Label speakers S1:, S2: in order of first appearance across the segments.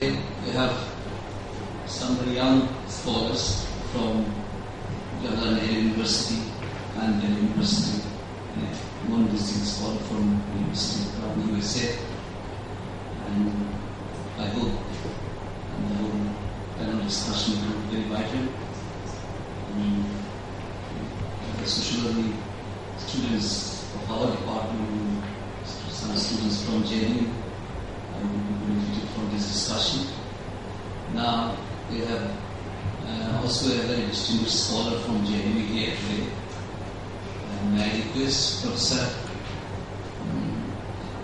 S1: We have some very young scholars from Jharia University and Delhi University, one visiting scholar from University of USA, and I hope the whole panel discussion will be very vital. The sociology students of our department, some students from JNU, will be benefited from this discussion. Now we have also a very distinguished scholar from JNU here today. And I request Professor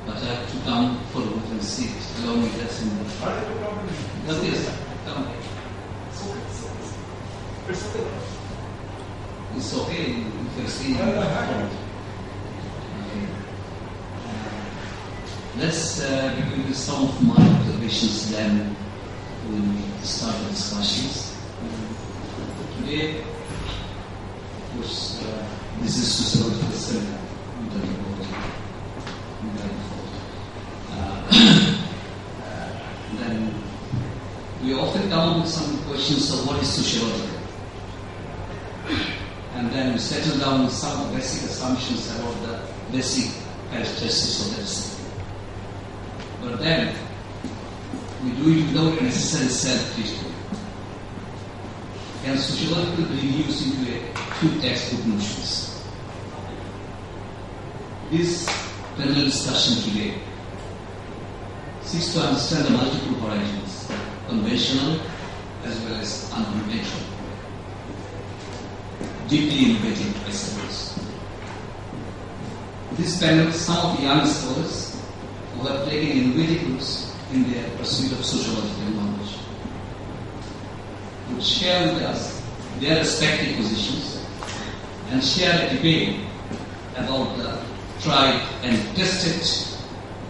S1: Patel to come forward and sit along with us in the front. Yes, come. It's okay if you're seeing it. Let's begin with some of my observations, then we'll start the discussions. Today, of course, this is Sociological Center. Then we often come up with some questions of what is sociological. And then we settle down with some basic assumptions about the basic characteristics of the discipline. But then we do it without necessary self-criticism. And sociological be reduced into a few textbook notions. This panel discussion today seeks to understand the multiple horizons, conventional as well as unconventional. Deeply innovative, I suppose. This panel, some of the young scholars who have taken innovative routes in their pursuit of sociological knowledge would share with us their respective positions and share a debate about the tried and tested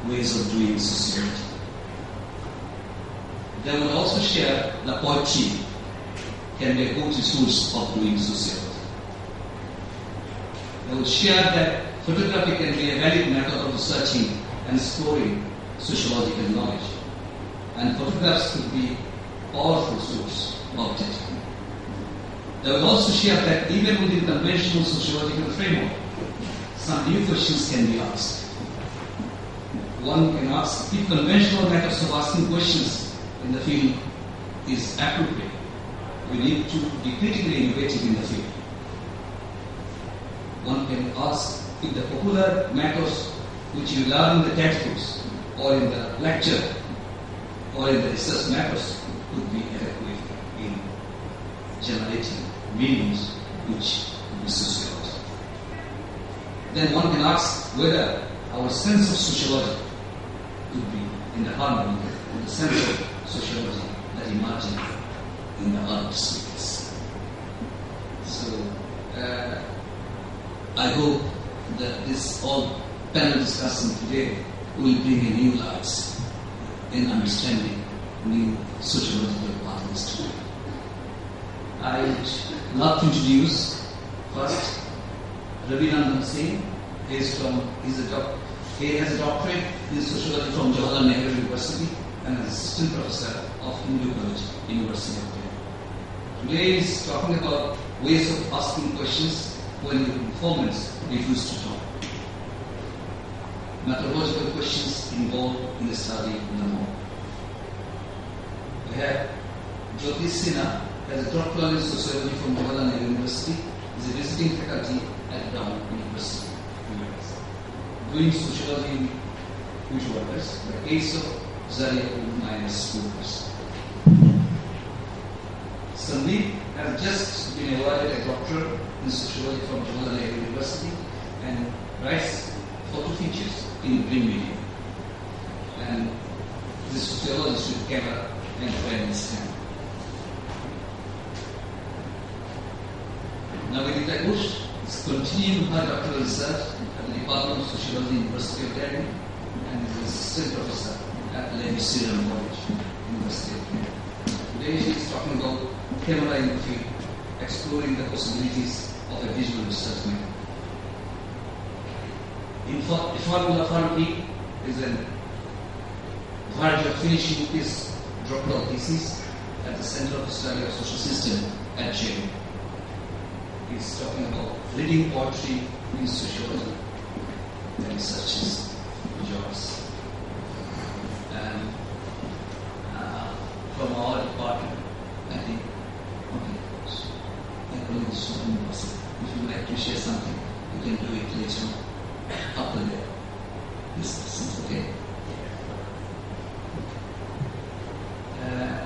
S1: ways of doing sociology. They will also share the poetry can be a good resource of doing sociology. They will share that photography can be a valid method of researching and exploring sociological knowledge, and photographs could be a powerful source of data. They will also share that even within conventional sociological framework, some new questions can be asked. One can ask if conventional methods of asking questions in the field is appropriate. We need to be critically innovative in the field. One can ask if the popular methods which you learn in the textbooks or in the lecture or in the research methods could be adequate in generating meanings which would be sociology. Then one can ask whether our sense of sociology could be in the harmony with the sense of sociology that emerged in the other space. So I hope that this all panel discussion today will bring a new light in understanding new sociological pathways. I would love to introduce first Ravi Nandan Singh. He has a doctorate in sociology from Jharia University and is assistant professor of Hindu College, University of Delhi. Today he is talking about ways of asking questions when the informants refuse to talk. Methodological questions involved in the study of the morgue. We have Jyoti Sinha, has a doctoral in sociology from Jharia University, is a visiting faculty at Brown University, US, doing sociology in which workers, the case of Jharia minus workers. Sreedeep has just been awarded a doctorate in sociology from Jharia University and writes photo features in green media. And this sociologist with camera and pen in his hand. Nivedita Ghosh is continuing her doctoral research at the Department of Sociology, University of Delhi, and is an assistant professor at the Sriram College, University of Delhi. Today she is talking about camera in the field, exploring the possibilities of a visual research method. Irfanullah Farooqi is a Jharia finishing his doctoral thesis at the Center of Study of Social System at JAM. He's talking about reading poetry in sociology. And such is yours. And from our department, I think, okay, my colleague is so impressive. If you would like to share something, you can do it later on, after the discussions, okay?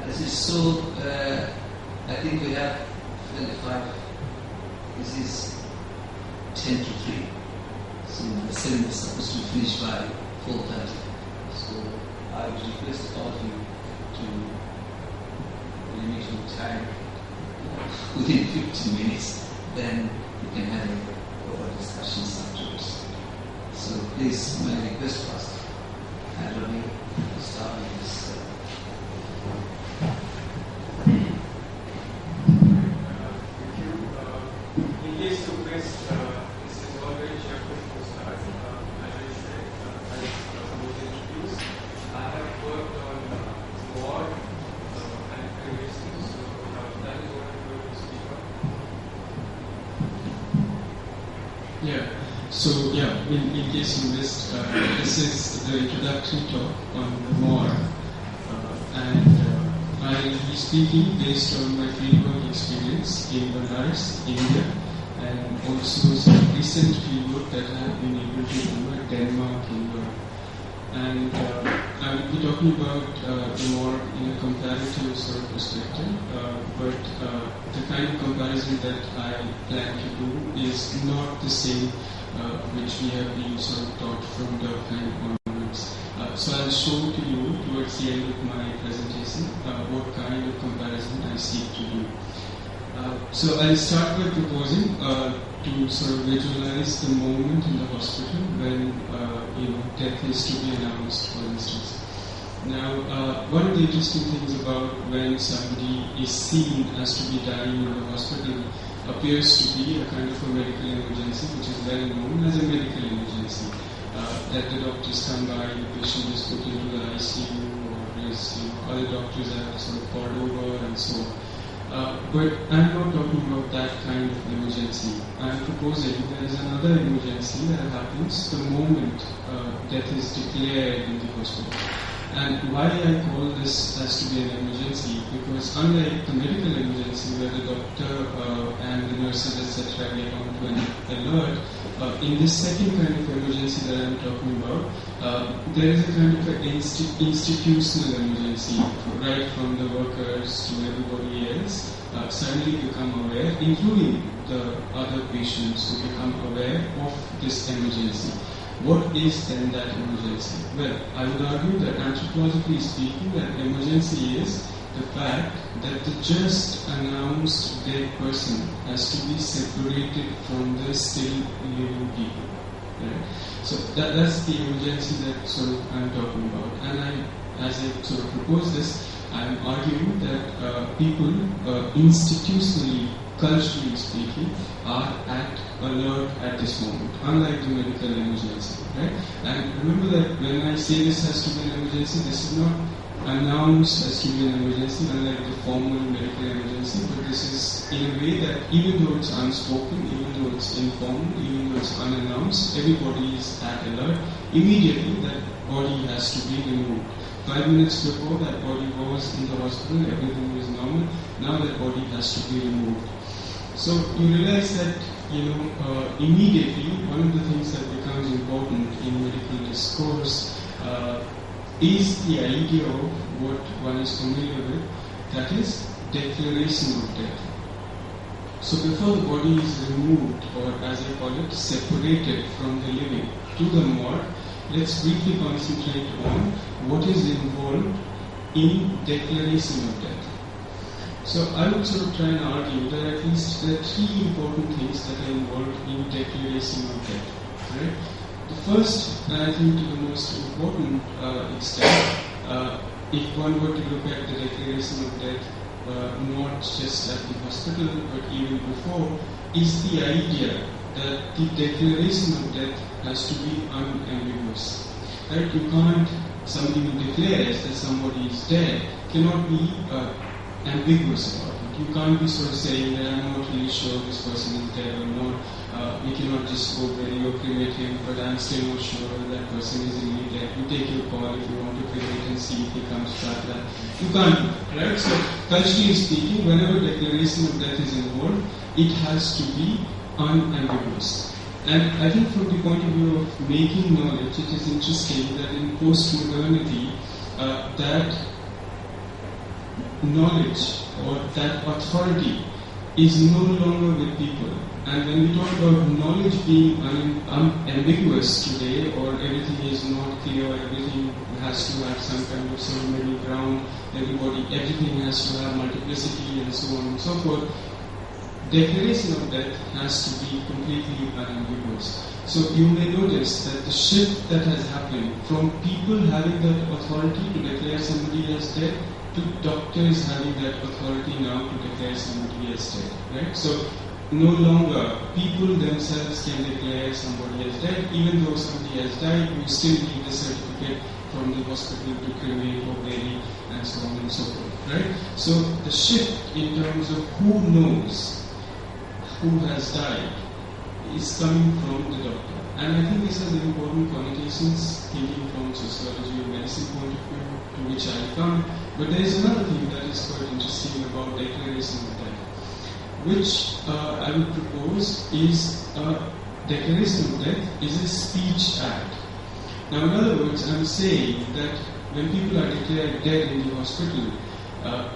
S1: This is so, I think we have 25, this is 10 to 3. So the session is supposed to finish by 4:30. So I would request all of you to limit your time within 15 minutes. Then we can have a proper discussions afterwards. So please, my request first. And Ravi, start with this.
S2: In case of this is already chapter to start. As I said, as I was introduced, I have worked on morgue and previously, so that is what I'm going to speak about.
S3: Yeah. So in case you missed, this is the introductory talk on the morgue, and I'll be speaking based on my fieldwork experience in Benares, India, and also some recent fieldwork that I have been able to do at Denmark in Europe. And I will be talking about the morgue in a comparative sort of perspective, but the kind of comparison that I plan to do is not the same which we have been sort of taught from Durkheim onwards. So I'll show to you towards the end of my presentation what kind of comparison I seek to do. So I'll start by proposing to sort of visualize the moment in the hospital when death is to be announced, for instance. Now, one of the interesting things about when somebody is seen as to be dying in the hospital appears to be a kind of a medical emergency, which is well known as a medical emergency. That the doctors come by, the patient is put into the ICU, or is, other doctors are sort of poured over and so on. But I'm not talking about that kind of emergency. I'm proposing there is another emergency that happens the moment death is declared in the hospital. And why I call this as to be an emergency, because unlike the medical emergency where the doctor and the nurses etc. get on to an alert, in this second kind of emergency that I'm talking about, there is a kind of an institutional emergency, right from the workers to everybody else suddenly become aware, including the other patients who become aware of this emergency. What is then that emergency? Well, I would argue that anthropologically speaking, that emergency is the fact that the just announced dead person has to be separated from the still living people. Right? So that's the emergency that sort of I'm talking about. And as I sort of propose this, I'm arguing that people institutionally, culturally speaking, are at alert at this moment, unlike the medical emergency, right? And remember that when I say this has to be an emergency, this is not announced as to be an emergency, unlike the formal medical emergency, but this is in a way that even though it's unspoken, even though it's informal, even though it's unannounced, everybody is at alert. Immediately that body has to be removed. 5 minutes before, that body was in the hospital, everything was normal. Now that body has to be removed. So you realize that, immediately one of the things that becomes important in medical discourse is the idea of what one is familiar with, that is declaration of death. So before the body is removed, or as I call it, separated from the living to the morgue, let's briefly concentrate on what is involved in declaration of death. So I would sort of try and argue that at least there are three important things that are involved in declaration of death. Right? The first, and I think to the most important extent, if one were to look at the declaration of death, not just at the hospital but even before, is the idea that the declaration of death has to be unambiguous. Right? You can't, somebody who declares that somebody is dead cannot be ambiguous about it. You can't be sort of saying that I'm not really sure this person is dead or not. We cannot just go bury or cremate him, but I'm still not sure whether that person is really dead. You take your call if you want to cremate and see if he comes back. You can't do that, right? So, culturally speaking, whenever declaration of death is involved, it has to be unambiguous. And I think from the point of view of making knowledge, it is interesting that in post-modernity, that knowledge or that authority is no longer with people. And when we talk about knowledge being unambiguous today, or everything is not clear, everything has to have some kind of ceremonial ground, everything has to have multiplicity and so on and so forth, declaration of death has to be completely unambiguous. So you may notice that the shift that has happened from people having that authority to declare somebody as dead to doctors having that authority now to declare somebody as dead, right? So no longer people themselves can declare somebody as dead. Even though somebody has died, you still need the certificate from the hospital to cremate or bury and so on and so forth, right? So the shift in terms of who knows who has died is coming from the doctor. And I think this has important connotations thinking from sociology or medicine point of view, to which I come. But there is another thing that is quite interesting about declaration of death, which I would propose is declaration of death is a speech act. Now, in other words, I'm saying that when people are declared dead in the hospital,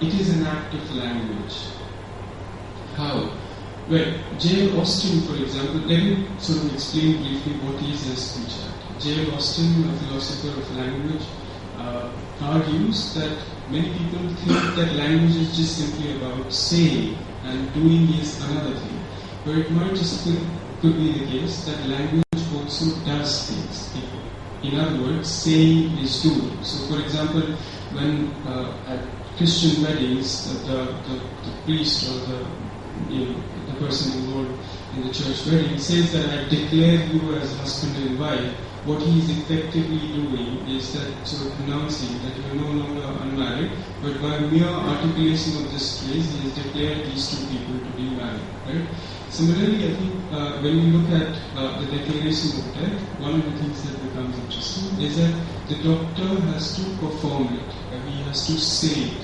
S3: it is an act of language. How? Well, J.L. Austin, for example, let me sort of explain briefly what is a speech act. J.L. Austin, a philosopher of language, argues that many people think that language is just simply about saying and doing is another thing. But it might just could be the case that language also does things. In other words, saying is doing. So, for example, when at Christian weddings, the priest or the person involved in the church wedding says that I declare you as husband and wife, what he is effectively doing is that sort of announcing that you are no longer unmarried, but by mere articulation of this phrase, he has declared these two people to be married. Right? Similarly, I think when we look at the declaration of death, one of the things that becomes interesting is that the doctor has to perform it. He has to say it,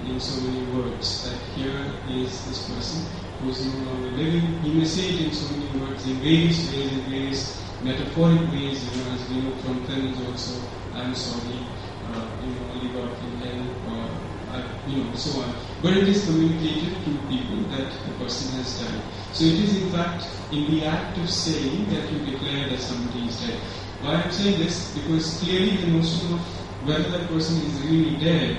S3: in so many words, that here is this person who is no longer living. He may say it in so many words, in various ways, in various metaphoric ways, as we know from films also, I'm sorry, only God can help, so on. But it is communicated to people that the person has died. So it is in fact in the act of saying that you declare that somebody is dead. Why I'm saying this? Because clearly the notion of whether that person is really dead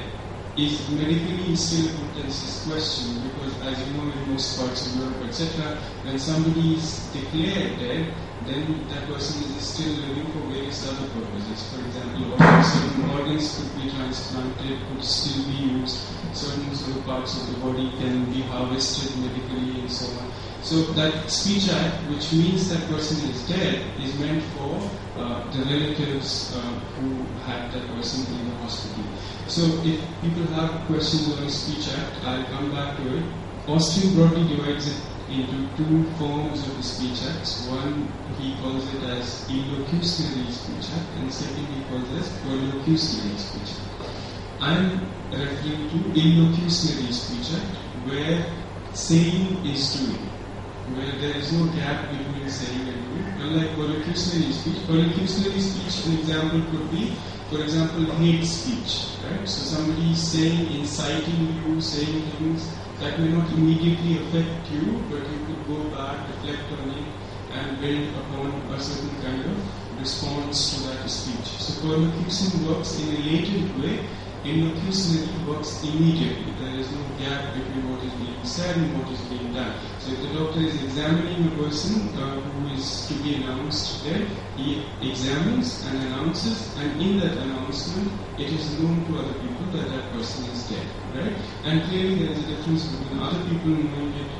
S3: is medically still a contentious question, because as you know in most parts of Europe, etc., when somebody is declared dead, then that person is still living for various other purposes. For example, certain organs could be transplanted, could still be used, certain sort of parts of the body can be harvested medically and so on. So that speech act, which means that person is dead, is meant for the relatives who had that person in the hospital. So if people have questions on the speech act, I'll come back to it. Austin broadly divides it into two forms of the speech acts. One, he calls it as illocutionary speech act, and second, he calls it as perlocutionary speech act. I'm referring to illocutionary speech act, where saying is doing, where there is no gap between saying and doing. Unlike perlocutionary speech, an example could be, for example, hate speech, right? So somebody is saying, inciting you, saying things that may not immediately affect you, but you could go back, reflect on it, and build upon a certain kind of response to that speech. So perlocution works in a latent way. Illocutionary works immediately. There is no gap between what is being said and what is being done. So if the doctor is examining a person who is to be announced dead, he examines and announces, and in that announcement, it is known to other people that that person is dead. Right? And clearly there is a difference between other people knowing it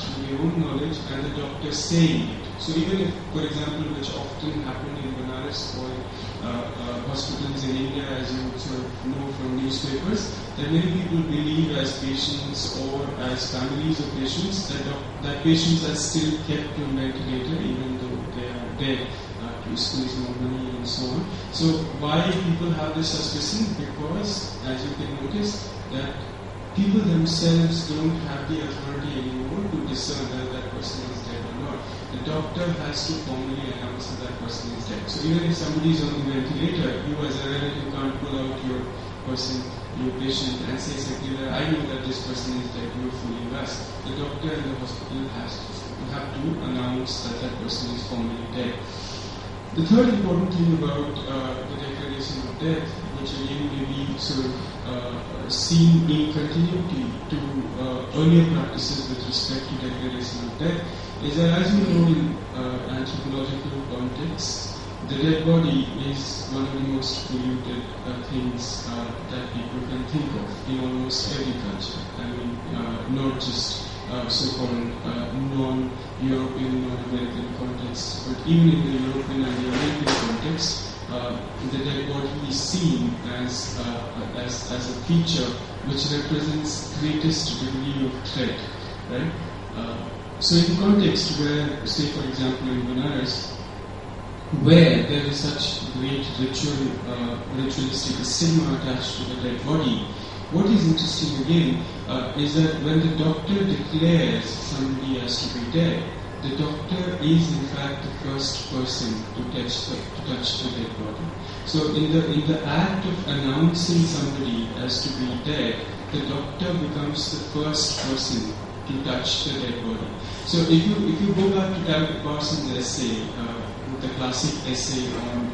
S3: through their own knowledge and the doctor saying it. So even if, for example, which often happened in Banaras or hospitals in India, as you sort of know from newspapers, that many people believe as patients or as families of patients that patients are still kept on ventilator even though they are dead, to squeeze more money and so on. So why people have this suspicion? Because, as you can notice, that people themselves don't have the authority anymore to discern whether that person is dead or not. The doctor has to formally announce that that person is dead. So even if somebody is on the ventilator, you as a relative can't pull out your person, your patient, and say simply that I know that this person is dead, you're fooling us. The doctor and the hospital have to announce that that person is formally dead. The third important thing about the declaration of death, which again may be sort of seen in continuity to earlier practices with respect to declaration of death, is that as we know in anthropological context, the dead body is one of the most polluted things that people can think of in almost every culture. I mean, not just so-called non-European, non-American context, but even in the European and the American context, the dead body is seen as a feature which represents greatest degree of threat, right? So in context where, say for example in Benares, where there is such great ritualistic stigma attached to the dead body, what is interesting again is that when the doctor declares somebody as to be dead, the doctor is in fact the first person to touch the dead body. So in the act of announcing somebody as to be dead, the doctor becomes the first person to touch the dead body. So if you go back to David Parsons' essay, the classic essay on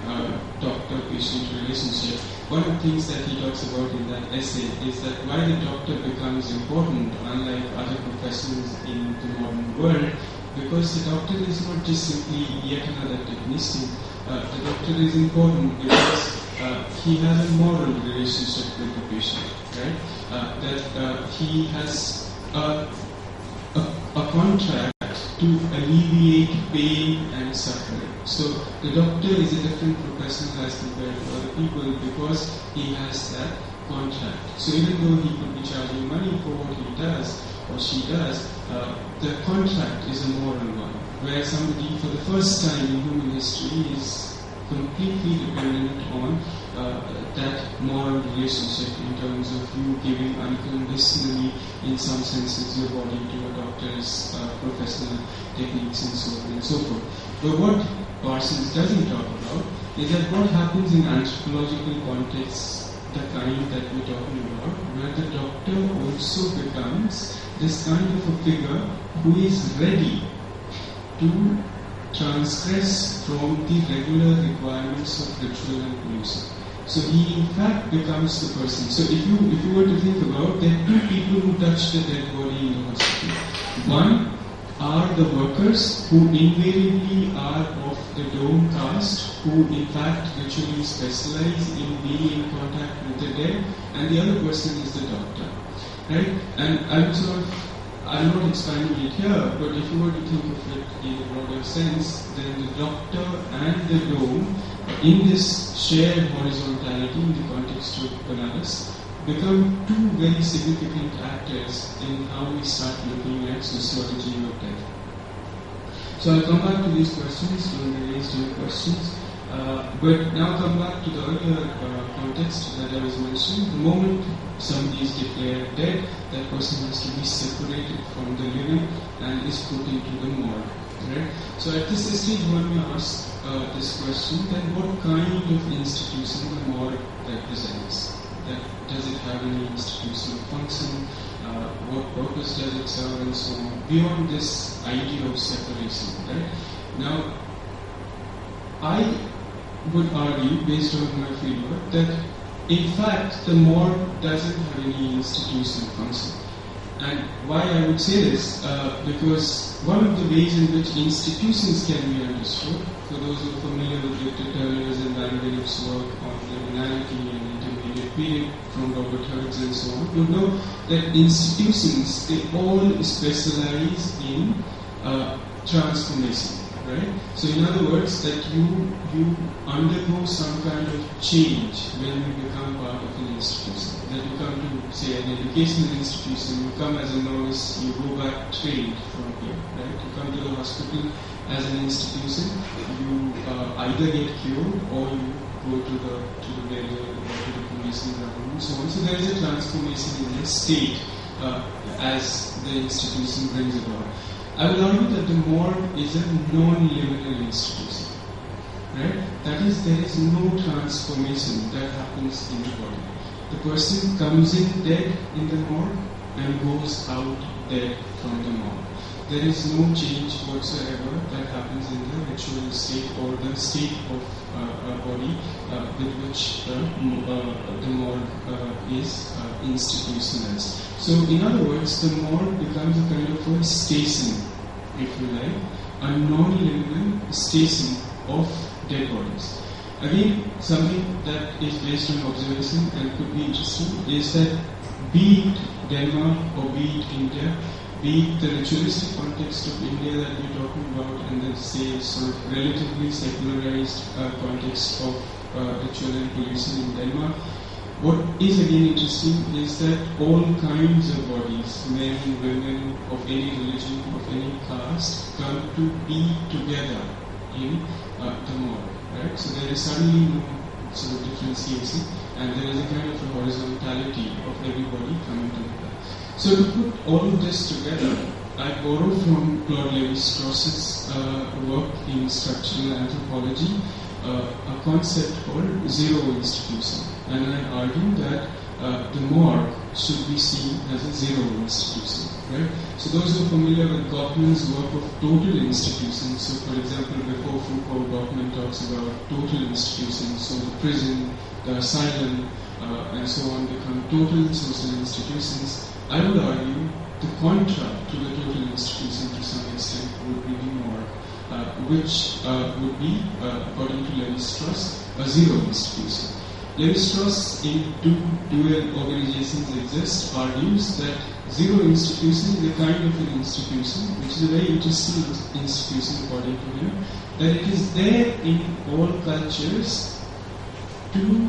S3: doctor-patient relationship, one of the things that he talks about in that essay is that why the doctor becomes important, unlike other professions in the modern world, because the doctor is not just simply yet another technician. The doctor is important because he has a moral relationship with the patient, right? That he has a contract to alleviate pain and suffering. So the doctor is a different professional as compared to other people because he has that contract. So even though he could be charging money for what he does or she does, the contract is a moral one, where somebody for the first time in human history is completely dependent on that moral relationship in terms of you giving unconditionally, in some senses, your body to a doctor's professional techniques and so on and so forth. But what Parsons doesn't talk about is that what happens in anthropological contexts, the kind that we're talking about, where the doctor also becomes this kind of a figure who is ready to transgress from the regular requirements of ritual and pollution. So he in fact becomes the person. So if you were to think about, there are two people who touch the dead body in the hospital. One are the workers who invariably are of the dome caste, who in fact ritually specialize in being in contact with the dead, and the other person is the doctor, right? And I'm not expanding it here, but if you were to think of it in a broader sense, then the doctor and the dome, in this shared horizontality in the context of Benares, become two very significant actors in how we start looking at sociology of death. So I'll come back to these questions when they raised your questions. But now come back to the earlier context that I was mentioning. The moment somebody is declared dead, that person has to be separated from the living and is put into the morgue. Right? So at this stage, one may ask this question: then what kind of institution the morgue represents? That does it have any institutional function? What purpose does it serve, and so on? Beyond this idea of separation, right? Now, I would argue, based on my fieldwork, that in fact the morgue doesn't have any institutional function. And why I would say this? Because one of the ways in which institutions can be understood, for those who are familiar with Victor Turner's and Van Gennep's work on liminality and intermediate period from Robert Hertz and so on, you know that institutions, they all specialize in transformation. right? So in other words, that you undergo some kind of change when you become part of an institution. That you come to, say, an educational institution, you come as a novice, you go back trained from here, right? You come to the hospital as an institution, you either get cured or you go to the burial or to the cremation ground and so on. So there is a transformation in the state as the institution brings about. I will argue that the morgue is a non-liminal institution, right? That is, there is no transformation that happens in the body. The person comes in dead in the morgue and goes out dead from the morgue. There is no change whatsoever that happens in the ritual state or the state of a body with which the morgue is institutionalized. So, in other words, the morgue becomes a kind of a station, if you like, a non-liminal station of dead bodies. Again, something that is based on observation and could be interesting is that be it Denmark or be it India, be it the ritualistic context of India that we're talking about and the, say, sort of relatively secularized context of ritual and pollution in Denmark, what is again interesting is that all kinds of bodies, men, women, of any religion, of any caste, come to be together in the morgue, right? So there is suddenly no sort of differentiation and there is a kind of a horizontality of everybody coming together. So to put all of this together, I borrow from Claude Lévi-Strauss's work in structural anthropology, a concept called zero institution. And I argue that the morgue should be seen as a zero institution, right? So those who are familiar with Goffman's work of total institutions, so for example, before Foucault, Goffman talks about total institutions, so the prison, the asylum, and so on become total social institutions. I would argue the contra to the total institution to some extent would be the morgue, which would be, according to Lévi-Strauss, a zero institution. Lévi-Strauss, in two dual organizations exist, argues that zero institution is a kind of an institution, which is a very interesting institution according to him, that it is there in all cultures to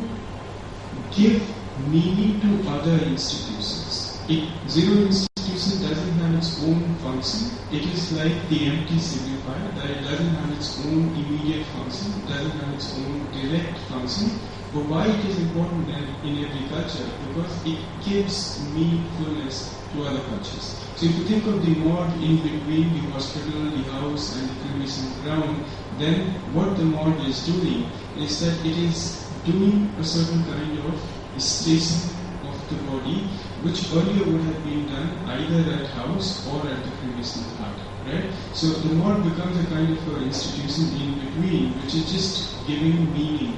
S3: give meaning to other institutions. Zero institution doesn't have its own function. It is like the empty signifier, that it doesn't have its own immediate function, it doesn't have its own direct function. But why it is important in every culture? Because it gives meaningfulness to other cultures. So if you think of the morgue in between the hospital, the house and the cremation ground, then what the morgue is doing is that it is doing a certain kind of station of the body, which earlier would have been done either at house or at the cremation hut, right? So the morgue becomes a kind of an institution in between, which is just giving meaning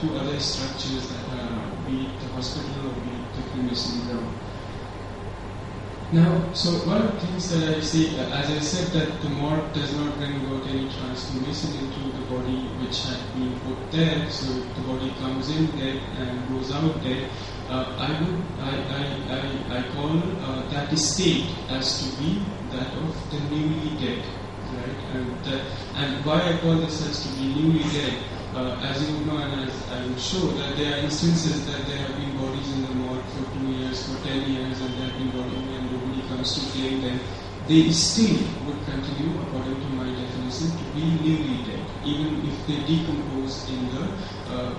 S3: to other structures that are, be it the hospital or be it the cremation ground. Now, so one of the things that I say, as I said, that the morgue does not bring about any transformation into the body which had been put there, so the body comes in dead and goes out dead. I call that state as to be that of the newly dead, right? And why I call this as to be newly dead, as you know and as I will show, that there are instances that there have been bodies in the morgue for 2 years, for 10 years, and there have been bodies and nobody comes to claim them. They still would continue, according to my definition, to be newly dead. Even if they decompose in the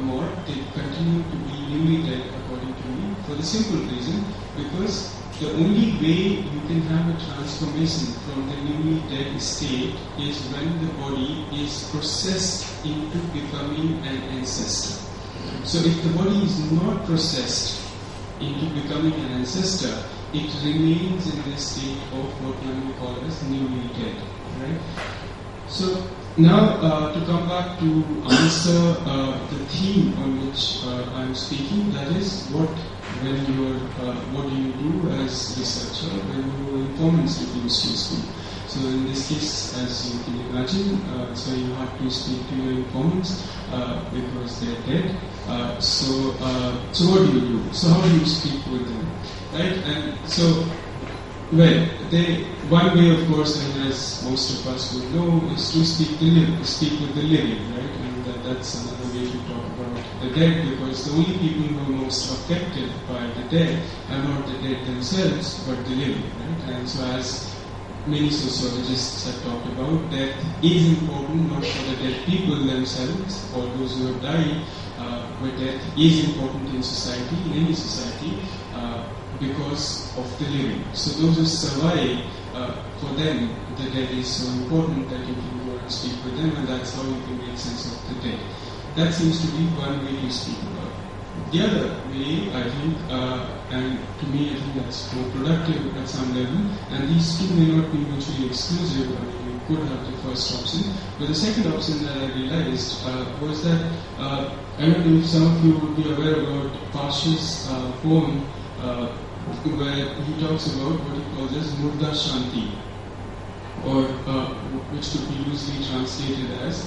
S3: morgue, they continue to be newly dead, according to me, for the simple reason, because the only way you can have a transformation from the newly dead state is when the body is processed into becoming an ancestor. So if the body is not processed into becoming an ancestor, it remains in the state of what one would call as newly dead, right? So now to come back to answer the theme on which I'm speaking, that is what do you do as researcher when your informants refuse to speak? So in this case, as you can imagine, so you have to speak to your informants because they're dead. So what do you do? So how do you speak with them, right? And so Well, one way, of course, and as most of us would know, is to speak with the living, right? And that's another way to talk about the dead, because the only people who are most affected by the dead are not the dead themselves, but the living, right? And so, as many sociologists have talked about, death is important not for the dead people themselves or those who have died, but death is important in society, in any society, because of the living. So those who survive, for them, the dead is so important that you can go and speak with them, and that's how you can make sense of the dead. That seems to be one way to speak about. The other way, I think, and to me, I think that's more productive at some level, and these two may not be mutually exclusive. I mean, you could have the first option, but the second option that I realized was that I don't know if some of you would be aware about Pasha's poem, where he talks about what he calls as Murda Shanti, or which could be loosely translated as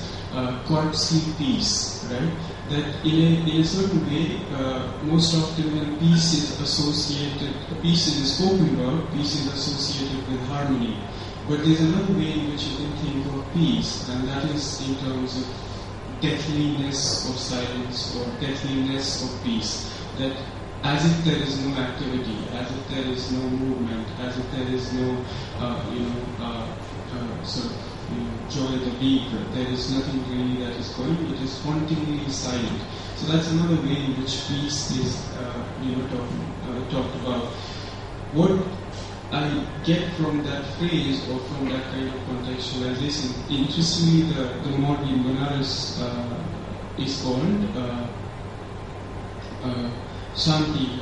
S3: corpsely peace, right? That in a certain way, most often when peace is spoken about, peace is associated with harmony. But there's another way in which you can think of peace, and that is in terms of deathliness of silence or deathliness of peace. That as if there is no activity, as if there is no movement, as if there is no, joy the beat, there is nothing really that is going, it is hauntingly silent. So that's another way in which peace is, talked about. What I get from that phrase or from that kind of contextualization, interestingly, the morgue in Benares is called Shanti.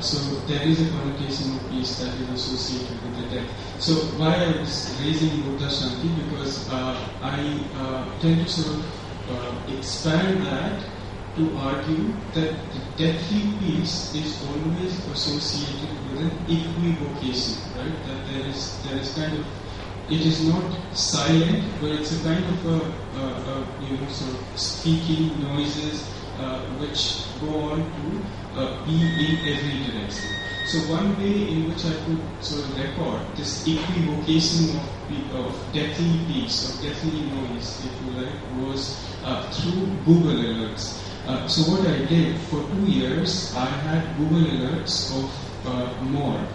S3: So there is a connotation of peace that is associated with the death. So why I was raising Buddha Shanti, because I tend to sort of expand that to argue that the deathly peace is always associated with an equivocation, right? That there is kind of, it is not silent, but it's a kind of sort of speaking noises which go on to be in every direction. So one way in which I could sort of record this equivocation of deathly peace, of deathly noise, if you like, was through Google alerts. So what I did for 2 years, I had Google alerts of morgue.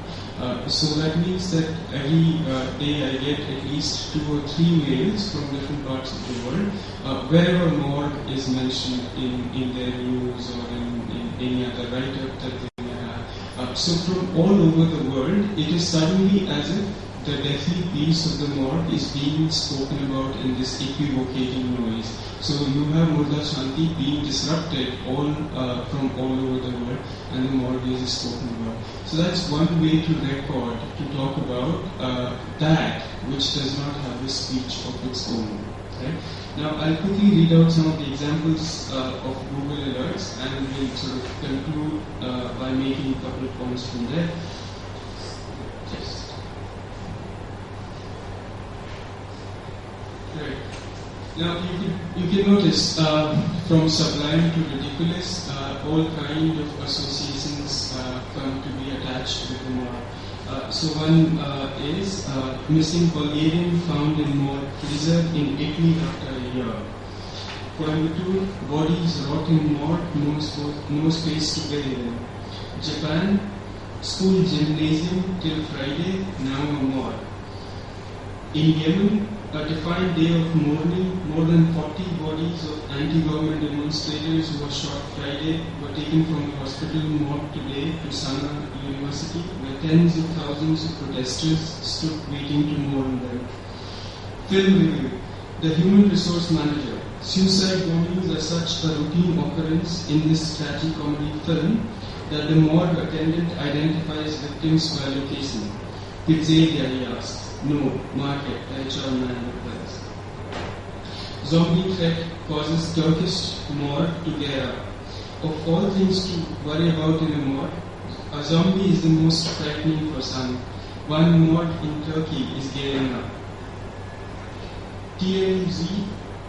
S3: So that means that every day I get at least 2 or 3 mails from different parts of the world, wherever morgue is mentioned in their news or in any other write-up that they may have. So from all over the world, it is suddenly as if the deathly peace of the morgue is being spoken about in this equivocating noise. So you have Murda Shanti being disrupted from all over the world, and the morgue is spoken about. So that's one way to record, to talk about that which does not have a speech of its own. Right? Now I'll quickly read out some of the examples of Google alerts, and we'll sort of conclude by making a couple of points from there. Right. Now you can notice from sublime to ridiculous, all kind of associations come to be attached with the morgue. So one is missing Bulgarian found in morgue freezer in Italy after a year. Coimbatore, bodies rot in morgue, no space to bury them. Japan, school gymnasium till Friday, now a morgue. In Yemen, a defined day of mourning, more than 40 bodies of anti-government demonstrators who were shot Friday were taken from the hospital morgue today to Sana University, where tens of thousands of protesters stood waiting to mourn them. Film review. The human resource manager. Suicide bombings are such a routine occurrence in this tragicomedy film that the morgue attendant identifies victims by location. Pizzeria, he asks. No, market, HR man replies. Zombie threat causes Turkish morgue to gear up. Of all things to worry about in a morgue, a zombie is the most frightening for some. One morgue in Turkey is gearing up. TMZ,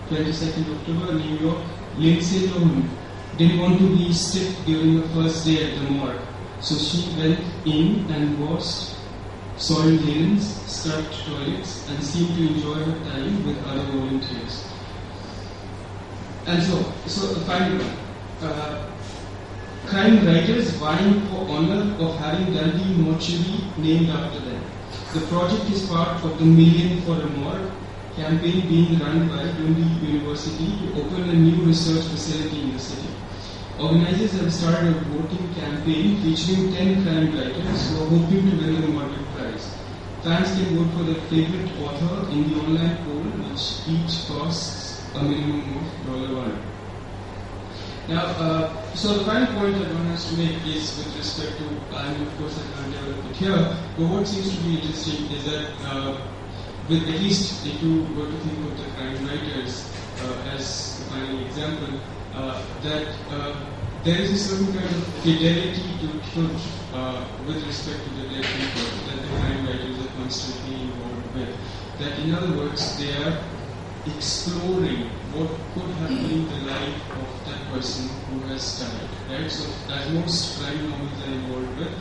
S3: 22nd October, New York. Lindsay Lohan didn't want to be stiff during the first day at the morgue, so she went in and washed soiled linens, scrubbed toilets, and seemed to enjoy her time with other volunteers. And so the final one. Crime writers vying for honor of having done the mortuary named after them. The project is part of the Million for a Morgue campaign being run by Dundee University to open a new research facility in the city. Organizers have started a voting campaign featuring 10 crime writers who are hoping to win the Morgue Prize. Fans can vote for their favorite author in the online poll, which each costs a minimum of $1. Now, so the final point that one has to make is with respect to, and of course I can't develop it here, but what seems to be interesting is that with at least if you were to think of the crime writers as the final example, that there is a certain kind of fidelity to truth with respect to the dead people that the crime writers are constantly involved with. That in other words, they are exploring what could have been the life of that person who has died. Right? So as most crime novels are involved with,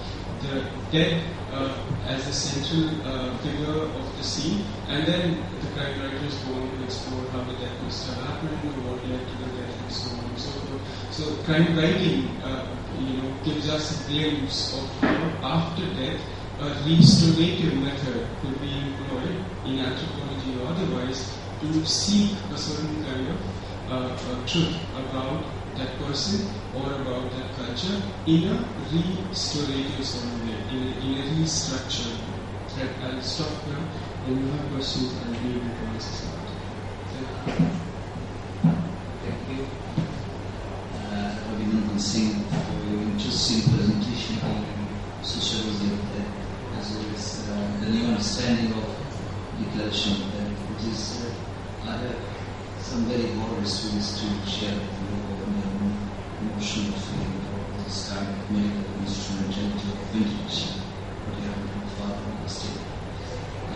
S3: the dead as a central figure of the scene, and then the crime writers go on to explore how the death must have happened, or what led to the death, and so on and so forth. So crime writing, gives us a glimpse of how after death a restorative method could be employed in anthropology or otherwise to seek a certain kind of truth about that person or about that culture in a restorative sort of way, in a restructured way. I'll stop now, and if you have questions, I'll be able to answer some.
S1: Thank you. Ravi Nandan Singh, for your interesting presentation on sociology of death, as well as the new understanding of declaration of death, which is, I have some very broad stories to share with you over my own emotional feeling of this kind of medical instrumentality of ventilation, what you have been far from the state.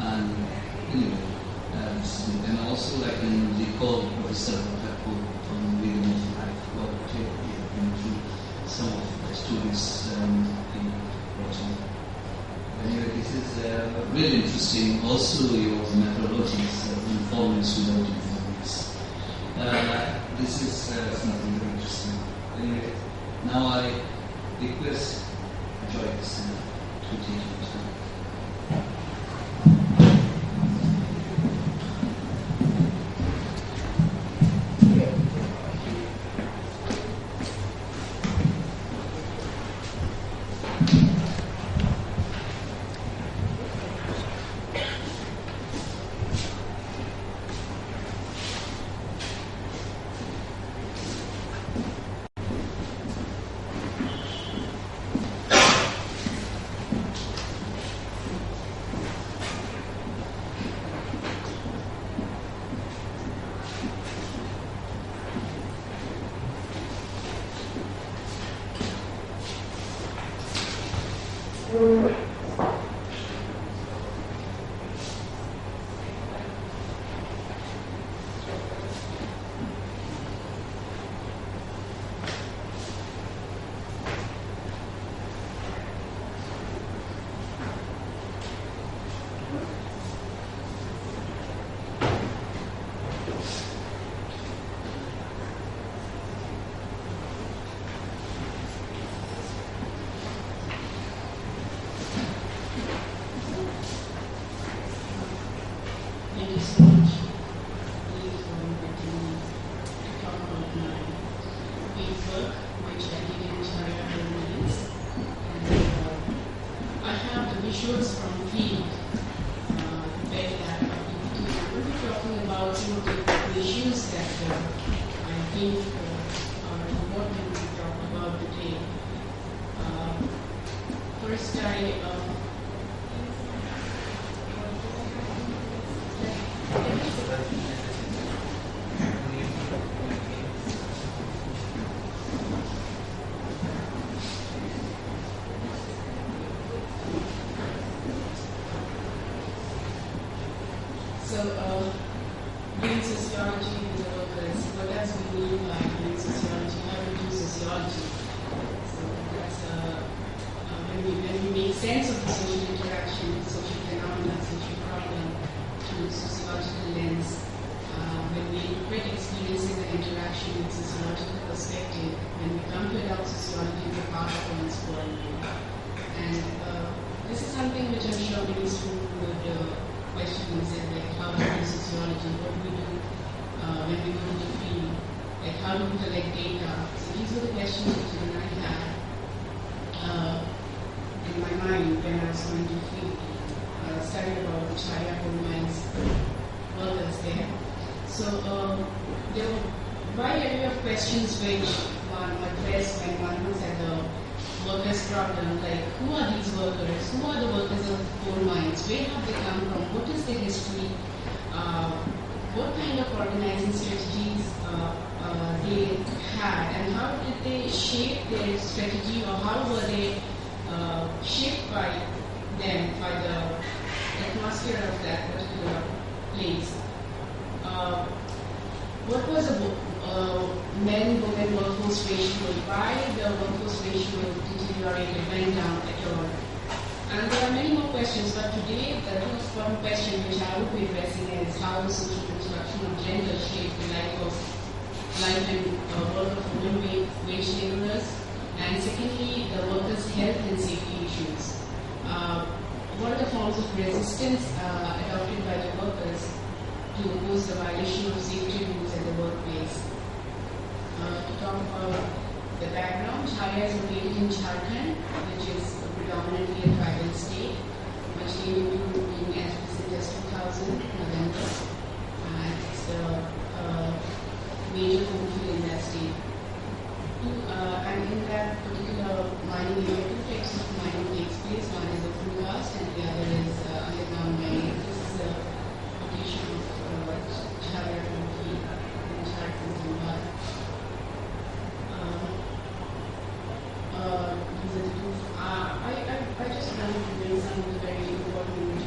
S1: And anyway, and also I can recall Professor Kapoor from Rhythm of Life, what we have been through some of the stories in Broadening. Anyway, this is really interesting. Also, your methodologies, informants without informants. This is something very interesting. Anyway, now I request Joyce to take it through.
S4: Doing sociology in the workers, what does we mean by doing sociology? How do we do sociology? So that's when we make sense of the social interaction, social interaction with sociological perspective when we come to adopt sociology as a part of one's worldview. And this is something which I'm sure many students would question themselves, like how do we do sociology, what do we do when we go to the field, like how do we collect data. So these were the questions which I had in my mind when I was going to field, studying about the Jharia coal mines workers there. So there were a wide array of questions which one addressed when one looks at the workers' problem, like who are these workers, who are the workers of coal mines, where have they come from, what is their history, what kind of organizing strategies they had, and how did they shape their strategy, or how were they shaped by them, by the atmosphere of that particular place. What was the men-women workforce ratio? Why the workforce ratio deteriorated, went down at all? And there are many more questions, but today the most important question which I will be addressing is how the social construction of gender shaped the life and work of women wage laborers, and secondly, the workers' health and safety issues. What are the forms of resistance adopted by the workers to oppose the violation of safety rules at the workplace? To talk about the background, Jharia is located in Jharkhand, which is predominantly a tribal state, which came into being as recent as 2000, November, and it's the major coal field in that state. And in that particular mining area, two types of mining takes place. One is open cast and the other is underground mining. This is a location of Jharia coal field in Jharkhand, Zimbabwe. I just wanted to bring some of the very important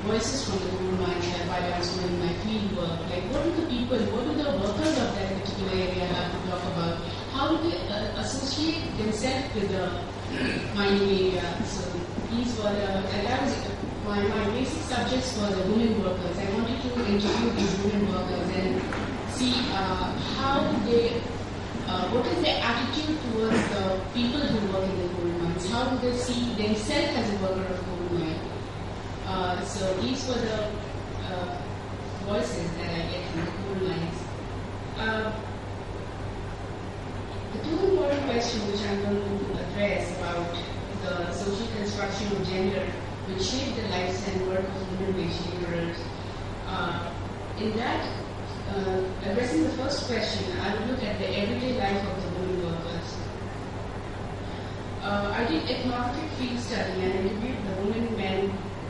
S4: voices from the coal mines while I was doing my field work. Like, what do the people, what do the workers of that particular area have to talk about? How do they associate themselves with the mining area? So these were the, and that was my basic subjects were the women workers. I wanted to interview these women workers and see how they, what is their attitude towards the people who work in the coal mines? How do they see themselves as a worker of coal mine? So these were the voices that I get from the coal mines. The two important questions which I'm going to address about the social construction of gender which shape the lives and work of women wage laborers. In that, addressing the first question, I will look at the everyday life of the women workers. I did ethnographic field study and interviewed the women, men,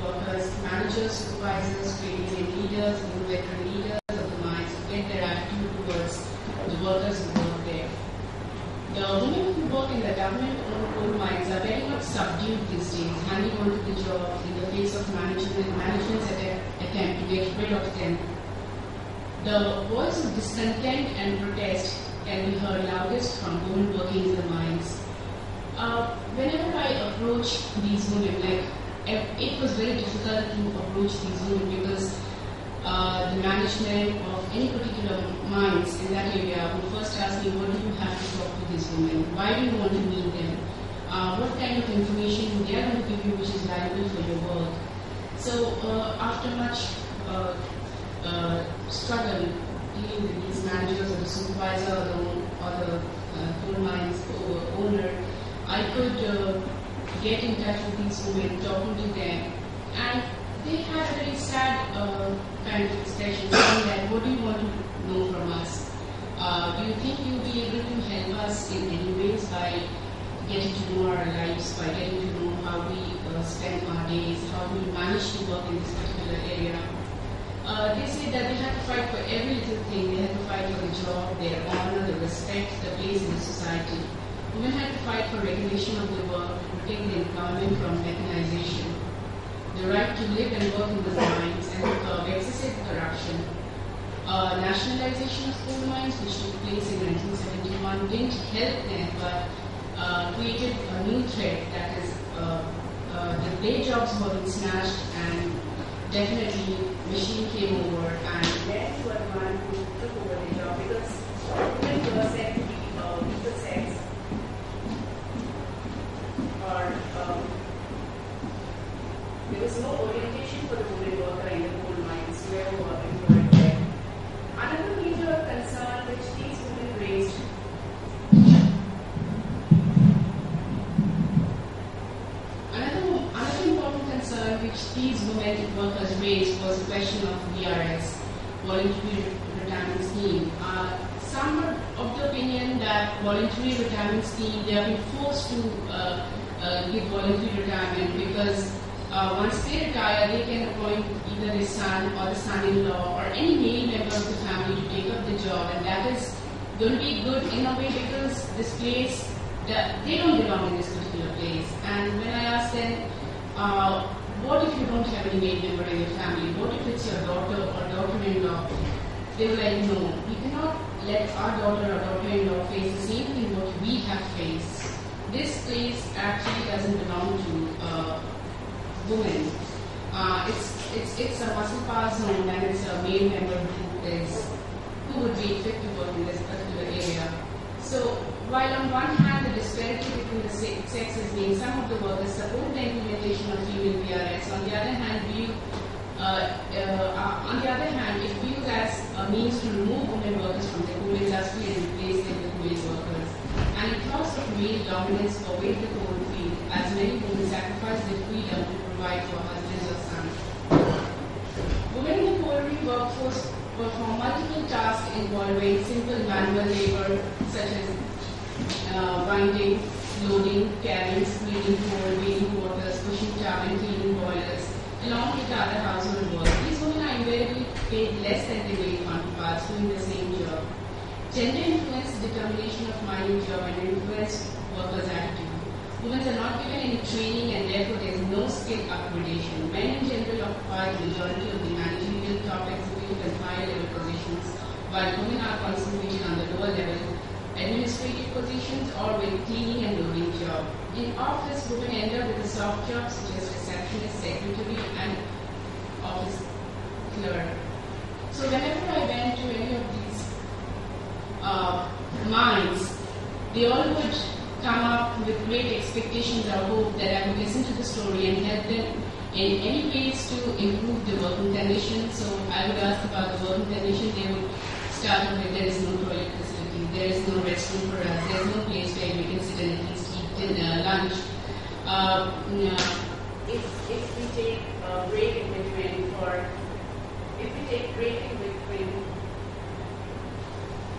S4: workers, managers, supervisors, trainees and leaders, new veteran leaders of the mines to get their attitude towards the workers who work there. The women who work in the government-owned coal mines are very much subdued these days, hanging on to the job in the face of management's attempt to get rid of them. The voice of discontent and protest can be heard loudest from women working in the mines. Whenever I approach these women, like it was very difficult to approach these women because the management of any particular mines in that area would first ask me, what do you have to talk to these women? Why do you want to meet them? What kind of information they are going to give you which is valuable for your work? So after much struggle dealing with these managers or the supervisor or the coal mines owner, I could get in touch with these women, talking to them, and they had a very sad kind of expression saying that, what do you want to know from us? Do you think you'll be able to help us in any ways by getting to know our lives, by getting to know how we spend our days, how we manage to work in this particular area? They say that they have to fight for every little thing. They have to fight for the job, their honor, the respect, the place in the society. Women had to fight for regulation of the work to protect the environment from mechanization, the right to live and work in the mines, and to curb excessive corruption. Nationalization of coal mines, which took place in 1971, didn't help them, but created a new threat, that is, the day jobs were being snatched, and definitely machine came over and men were the one who took over the job because women were said to be weaker sex or there was no orientation for the women worker in the coal mines where employed there. Another major concern which these women raised which these women workers raised was the question of VRS, voluntary retirement scheme. Some are of the opinion that voluntary retirement scheme, they have been forced to give voluntary retirement because once they retire, they can appoint either their son or the son-in-law or any male member of the family to take up the job, and that is going to be good in a way because this place, they don't belong in this particular place. And when I asked them, what if you don't have any male member in your family? What if it's your daughter or daughter-in-law? They were like, no, we cannot let our daughter or daughter-in-law face the same thing what we have faced. This place actually doesn't belong to women. It's a muscle power zone and it's a male member who would be fit to work in this particular area. So while on one hand the disparity between the sexes means some of the workers support the implementation of female PRS, on the other hand, it views as a means to remove women workers from the coal industry and replace them with male workers. And it thoughts of male dominance pervade the coal field, as many women sacrifice their freedom to provide for husbands or sons. Women in the coalry workforce perform multiple tasks involving simple manual labor such as winding, loading, carrying, splitting coal, wheeling quarters, pushing tar and cleaning boilers, along with other household work. These women are invariably paid less than their male counterparts doing the same job. Gender influences determination of mining job and influence workers' attitude. Women are not given any training and therefore there is no skill upgradation. Men in general occupy the majority of the managerial, top executive and higher level positions, while women are concentrated on the lower level administrative positions or with cleaning and loading job. In office, women end up with the soft jobs such as receptionist, secretary and office clerk. So whenever I went to any of these mines, they all would come up with great expectations or hope that I would listen to the story and help them in any ways to improve the working conditions. So I would ask about the working condition. They would start off with there is no toilet facility, there is no restroom for us, there is no place where we can sit and at least eat dinner, lunch. If we take a break in between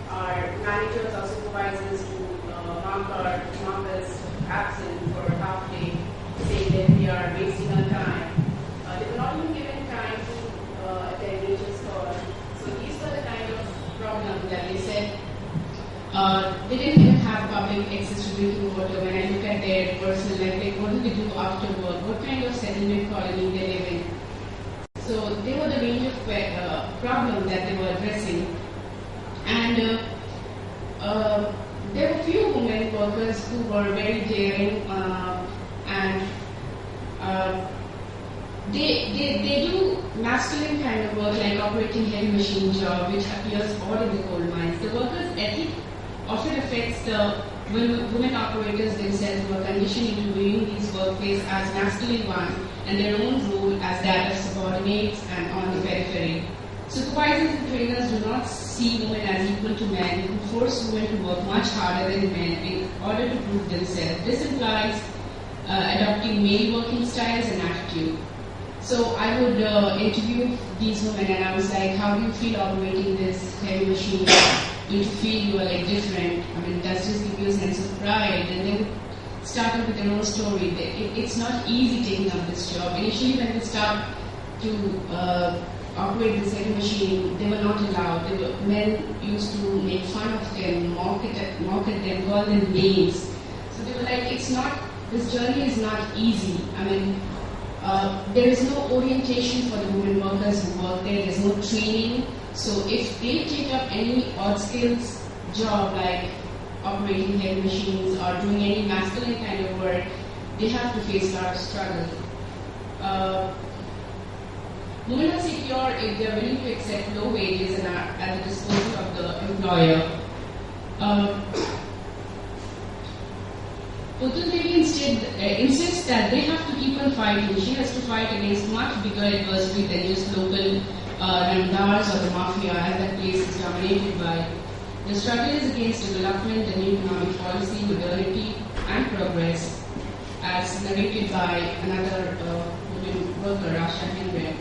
S4: our managers or supervisors to mark us absent for half day, saying that we are wasting our time. They were not even given time to attend nature's call. So these were the kind of problems that they said. They didn't even have public access to drinking water. When I look at their personal life, like what do they do after work? What kind of settlement colony they live in? So they were the range of problems that they were addressing. And there were few women workers who were very daring and they do masculine kind of work like operating heavy machine job, which appears odd in the coal mines. The workers' ethic often affects the women operators themselves who are conditioned into viewing these workplaces as masculine one and their own role as that of subordinates and on the periphery. Supervisors and trainers do not see women as equal to men, who force women to work much harder than men in order to prove themselves. This implies adopting male working styles and attitude. So I would interview these women and I was like, how do you feel operating this heavy machine? Do you feel you are like different? I mean, does this give you a sense of pride? And they would start with their own story. It's not easy taking up this job. Initially when we start to operate this heavy machine, they were not allowed. Men used to make fun of them, mock at them, call them names. So they were like, this journey is not easy. I mean, there is no orientation for the women workers who work there. There's no training. So if they take up any odd skills job like operating heavy machines or doing any masculine kind of work, they have to face a lot of struggle. Women are secure if they are willing to accept low wages and are at the disposal of the employer. Putul Devi insists that they have to keep on fighting. She has to fight against much bigger adversity than just local Ramdars or the mafia, as that place is dominated by. The struggle is against development, the new economic policy, modernity, and progress, as narrated by another woman worker, Asha Henry.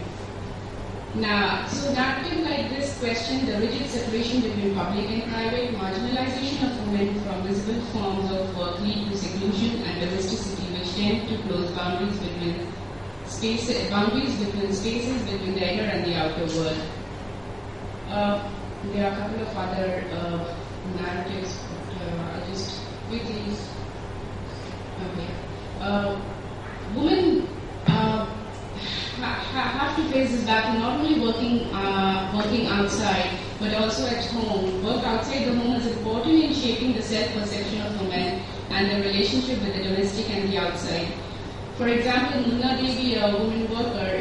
S4: Now, so narrative like this question the rigid separation between public and private, marginalization of women from visible forms of work lead to seclusion and domesticity, which tend to close boundaries between spaces between the inner and the outer world. There are a couple of other narratives, but I'll just quickly. Okay. Women have to face this battle not only working outside but also at home. Work outside the home is important in shaping the self-perception of women and the relationship with the domestic and the outside. For example, Munna Devi, a woman worker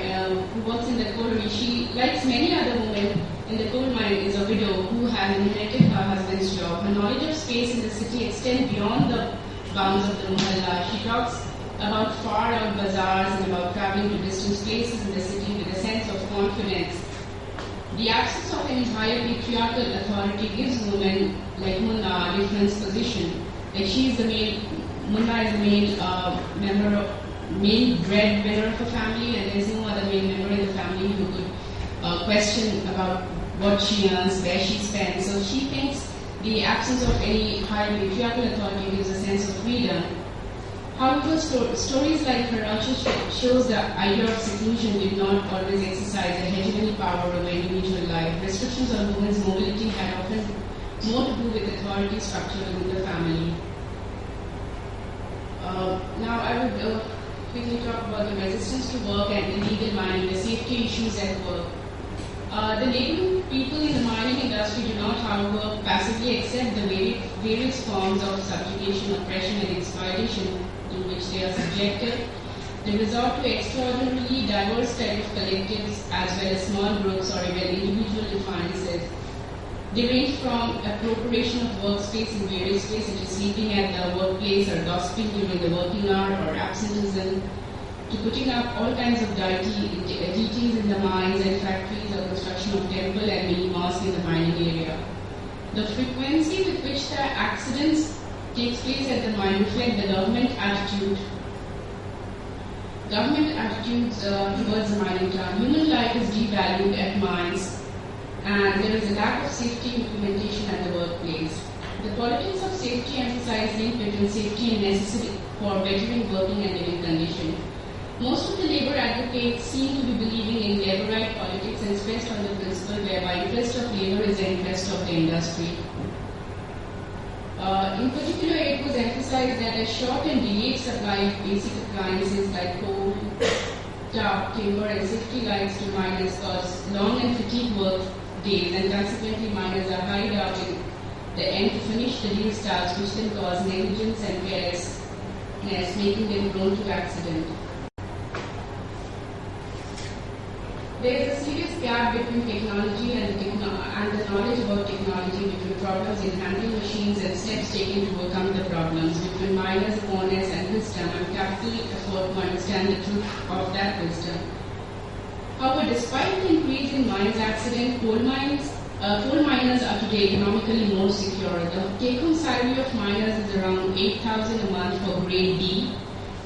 S4: who works in the colliery, she, like many other women in the coal mine, is a widow who has inherited her husband's job. Her knowledge of space in the city extends beyond the bounds of the mohalla. She talks about far-out bazaars and about traveling to distant places in the city with a sense of confidence. The absence of any higher patriarchal authority gives women like Munna a different position. Like she is the main, Munna is the main breadwinner of a family, and there is no other main member in the family who could question about what she earns, where she spends. So she thinks the absence of any higher patriarchal authority gives a sense of freedom. However, stories like her also shows the idea of seclusion did not always exercise a hegemony power over individual life. Restrictions on women's mobility had often more to do with authority structure within the family. Now I would quickly talk about the resistance to work and illegal mining, the safety issues at work. The laboring people in the mining industry do not, however, passively accept the various forms of subjugation, oppression, and exploitation to which they are subjected. They resort to extraordinarily diverse types of collectives as well as small groups or even individual defiances. They range from appropriation of workspace in various ways, such as sleeping at the workplace or gossiping during the working hour or absenteeism, to putting up all kinds of deities in the mines and factories or construction of temple and mini mosque in the mining area. The frequency with which the accidents takes place at the mine reflect the government attitudes towards the mining town. Human life is devalued at mines, and there is a lack of safety implementation at the workplace. The politics of safety emphasize link between safety and necessity for bettering working and living conditions. Most of the labor advocates seem to be believing in labor-right politics and stressed on the principle whereby interest of labor is the interest of the industry. In particular, it was emphasized that a short and delayed supply of basic appliances like coal, timber, and safety lights to miners cause long and fatigued work days, and consequently miners are hurried out in the end to finish the day's tasks, which then cause negligence and carelessness, making them prone to accident. There is a serious gap between technology and the knowledge about technology, between problems in handling machines and steps taken to overcome the problems, between miners' awareness and wisdom and capital effort to understand the truth of that wisdom. However, despite the increase in mines accident, coal miners are today economically more secure. The take-home salary of miners is around 8,000 a month for grade D,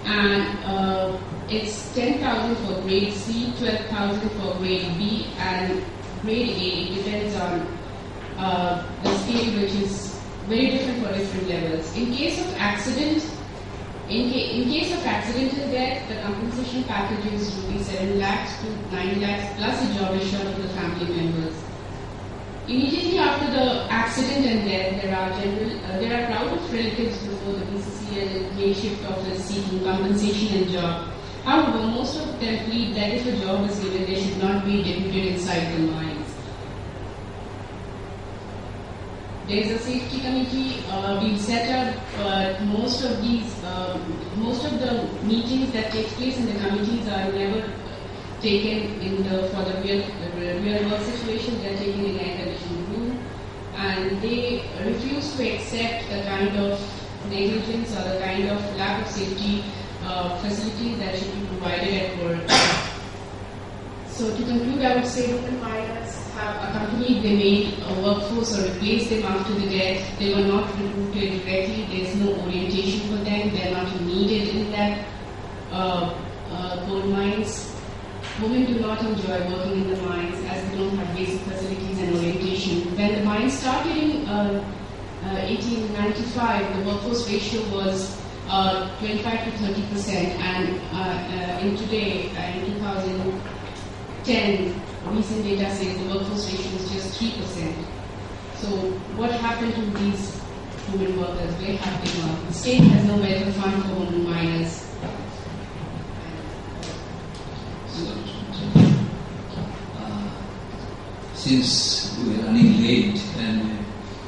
S4: and it's 10,000 for grade C, 12,000 for grade B, and grade A. It depends on the scale, which is very different for different levels. In case of accident, in case of accidental death, the compensation package is rupees 7 lakhs to 9 lakhs plus a job assured to the family members. Immediately after the accident and death, there are crowd of relatives before the BCCL day shift office seeking compensation and job. However, most of them plead that if a job is given, they should not be deputed inside the mines. There is a safety committee being set up, but most of the meetings that take place in the committees are never taken for the real world situation. They are taken in an air-conditioned room, and they refuse to accept the kind of negligence or the kind of lack of safety facilities that should be provided at work. So to conclude, I would say women miners have accompanied the male workforce or replaced them after the death. They were not recruited directly. There is no orientation for them. They are not needed in that gold mines. Women do not enjoy working in the mines as they don't have basic facilities and orientation. When the mines started in 1895, the workforce ratio was 25 to 30%, and in today, in 2010, recent data says the workforce ratio is just 3%. So what happened to these women workers? Where have they gone? The state has nowhere to fund for women miners.
S1: Since we are running late and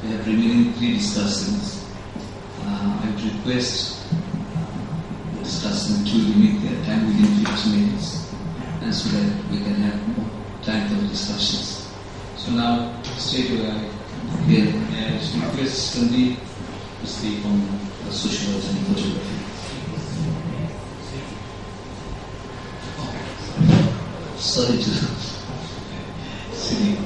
S1: we have remaining 3 discussants, I would request the discussant to limit their time within 15 minutes, and so that we can have more time for the discussions. So now, straight away, I request Sreedeep to speak on sociology and photography. Sorry to Sreedeep.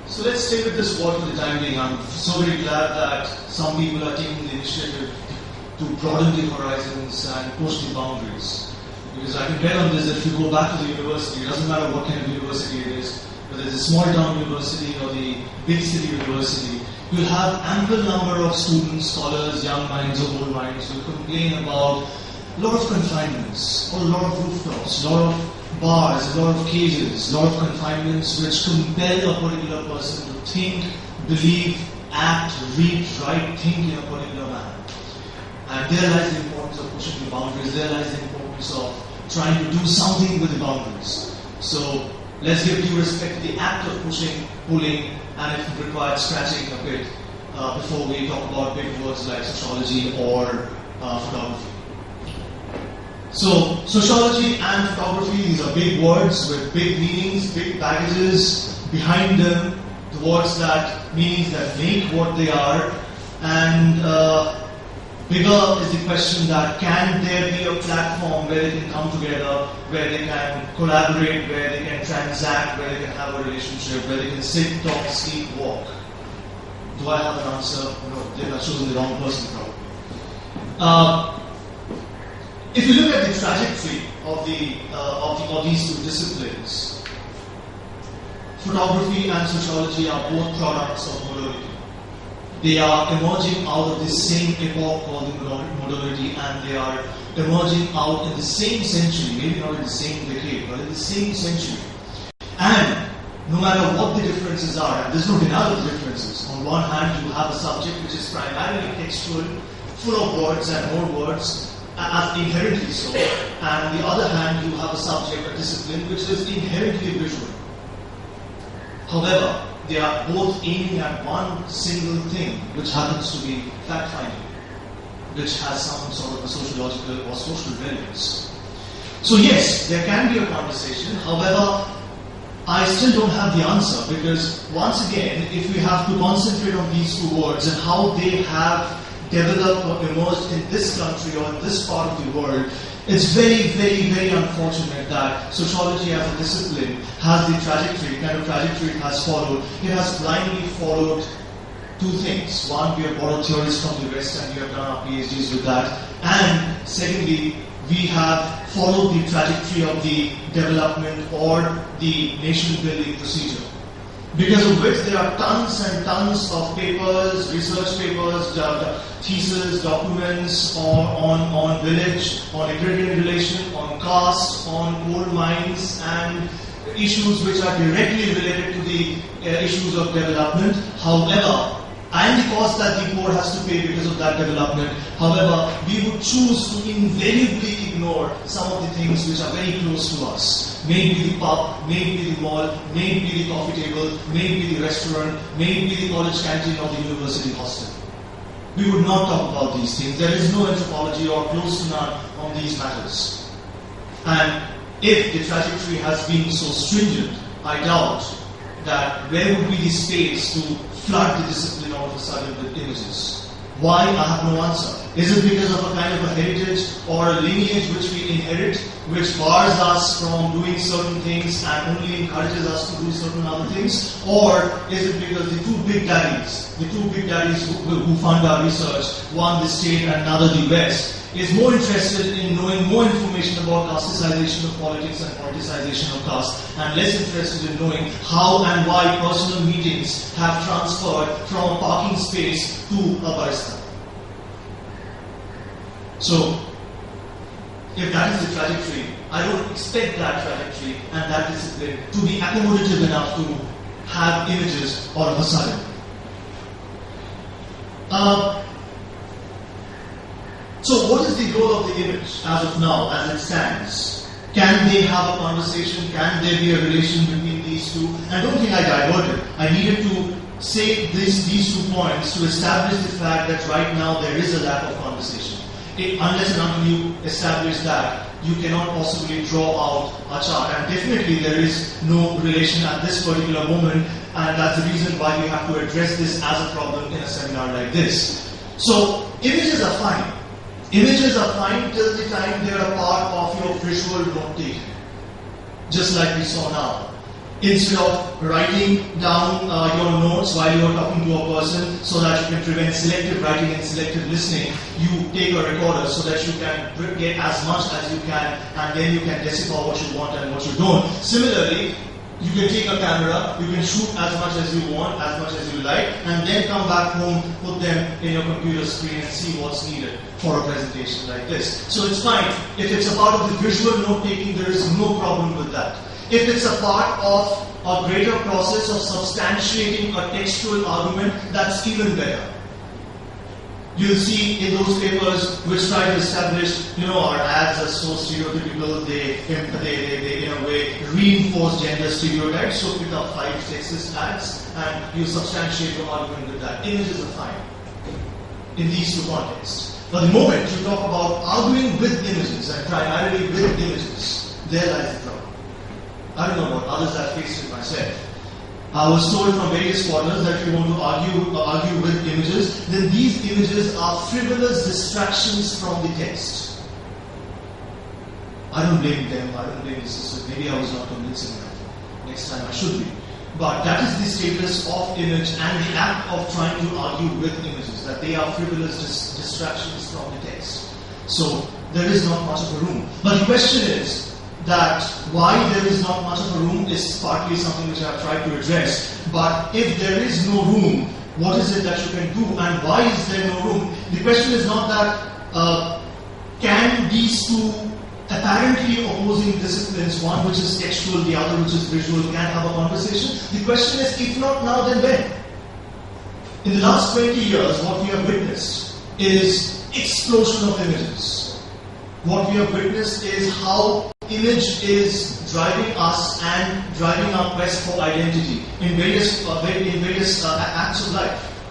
S5: So let's stay with this word for the time being. I'm so very glad that some people are taking the initiative to broaden the horizons and push the boundaries. Because I can bet on this that if you go back to the university, it doesn't matter what kind of university it is, whether it's a small town university or the big city university, you'll have ample number of students, scholars, young minds or old minds who complain about a lot of confinements, or a lot of rooftops, a lot of bars, a lot of cages, a lot of confinements which compel a particular person to think, believe, act, read, write, think in a particular manner. And there lies the importance of pushing the boundaries, there lies the importance of trying to do something with the boundaries. So let's give due respect to the act of pushing, pulling, and if required, scratching a bit before we talk about big words like sociology or photography. So, sociology and photography, these are big words with big meanings, big baggages behind them towards that meanings that make what they are. And bigger is the question that can there be a platform where they can come together, where they can collaborate, where they can transact, where they can have a relationship, where they can sit, talk, sleep, walk. Do I have an answer? No, they have chosen the wrong person probably. If you look at the trajectory of these two disciplines, photography and sociology are both products of modernity. They are emerging out of the same epoch called the modernity, and they are emerging out in the same century, maybe not in the same decade, but in the same century. And no matter what the differences are, and there's no denial of the differences. On one hand, you have a subject which is primarily textual, full of words and more words, as inherently so, and on the other hand you have a subject, a discipline which is inherently visual. However, they are both aiming at one single thing, which happens to be fact-finding, which has some sort of a sociological or social relevance. So yes, there can be a conversation, however, I still don't have the answer, because once again, if we have to concentrate on these two words and how they have developed or emerged in this country or in this part of the world, it's very, very, very unfortunate that sociology as a discipline has the trajectory, kind of trajectory it has followed. It has blindly followed two things. One, we have borrowed theories from the West and we have done our PhDs with that. And secondly, we have followed the trajectory of the development or the nation building procedure. because of which there are tons and tons of papers, research papers, theses, documents on village, on agrarian relation, on caste, on coal mines, and issues which are directly related to the issues of development. However, and the cost that the poor has to pay because of that development. However, we would choose to invariably ignore some of the things which are very close to us. Maybe the pub, maybe the mall, maybe the coffee table, maybe the restaurant, maybe the college canteen or the university hostel. We would not talk about these things. There is no anthropology or close to none on these matters. And if the trajectory has been so stringent, I doubt that where would be the space to flood the discipline all of a sudden with images. Why? I have no answer. Is it because of a kind of a heritage or a lineage which we inherit, which bars us from doing certain things and only encourages us to do certain other things? Or is it because the two big daddies who fund our research, one the state and another the West, is more interested in knowing more information about casticization of politics and politicization of caste, and less interested in knowing how and why personal meetings have transferred from a parking space to a barista. So, if that is the trajectory, I don't expect that trajectory and that discipline to be accommodative enough to have images all of a sudden. So what is the role of the image as of now, as it stands? Can they have a conversation? Can there be a relation between these two? And don't think I diverted. I needed to say these 2 points to establish the fact that right now there is a lack of conversation. Unless and until you establish that, you cannot possibly draw out a chart. And definitely there is no relation at this particular moment, and that's the reason why we have to address this as a problem in a seminar like this. So, images are fine. Images are fine till the time they are a part of your visual note-taking. Just like we saw now. Instead of writing down your notes while you are talking to a person so that you can prevent selective writing and selective listening, you take a recorder so that you can get as much as you can, and then you can decipher what you want and what you don't. Similarly, you can take a camera, you can shoot as much as you want, as much as you like, and then come back home, put them in your computer screen and see what's needed for a presentation like this. So it's fine. If it's a part of the visual note-taking, there is no problem with that. If it's a part of a greater process of substantiating a textual argument, that's even better. You'll see in those papers which try to establish, our ads are so stereotypical, they in a way reinforce gender stereotypes, so pick up 5 sexist ads and you substantiate your argument with that. Images are fine in these 2 contexts. But the moment you talk about arguing with images and primarily with images, there lies the trouble. I don't know what others have faced it myself. I was told from various corners that if you want to argue with images, then these images are frivolous distractions from the text. I don't blame them, I don't blame the sisters. Maybe I was not convincing enough. Next time I should be. But that is the status of image and the act of trying to argue with images, that they are frivolous distractions from the text. So there is not much of a room. But the question is, that why there is not much of a room is partly something which I have tried to address. But if there is no room, what is it that you can do and why is there no room? The question is not that can these 2 apparently opposing disciplines, one which is textual, the other which is visual, can have a conversation. The question is, if not now, then when? In the last 20 years, what we have witnessed is explosion of images. What we have witnessed is how image is driving us and driving our quest for identity in various acts of life.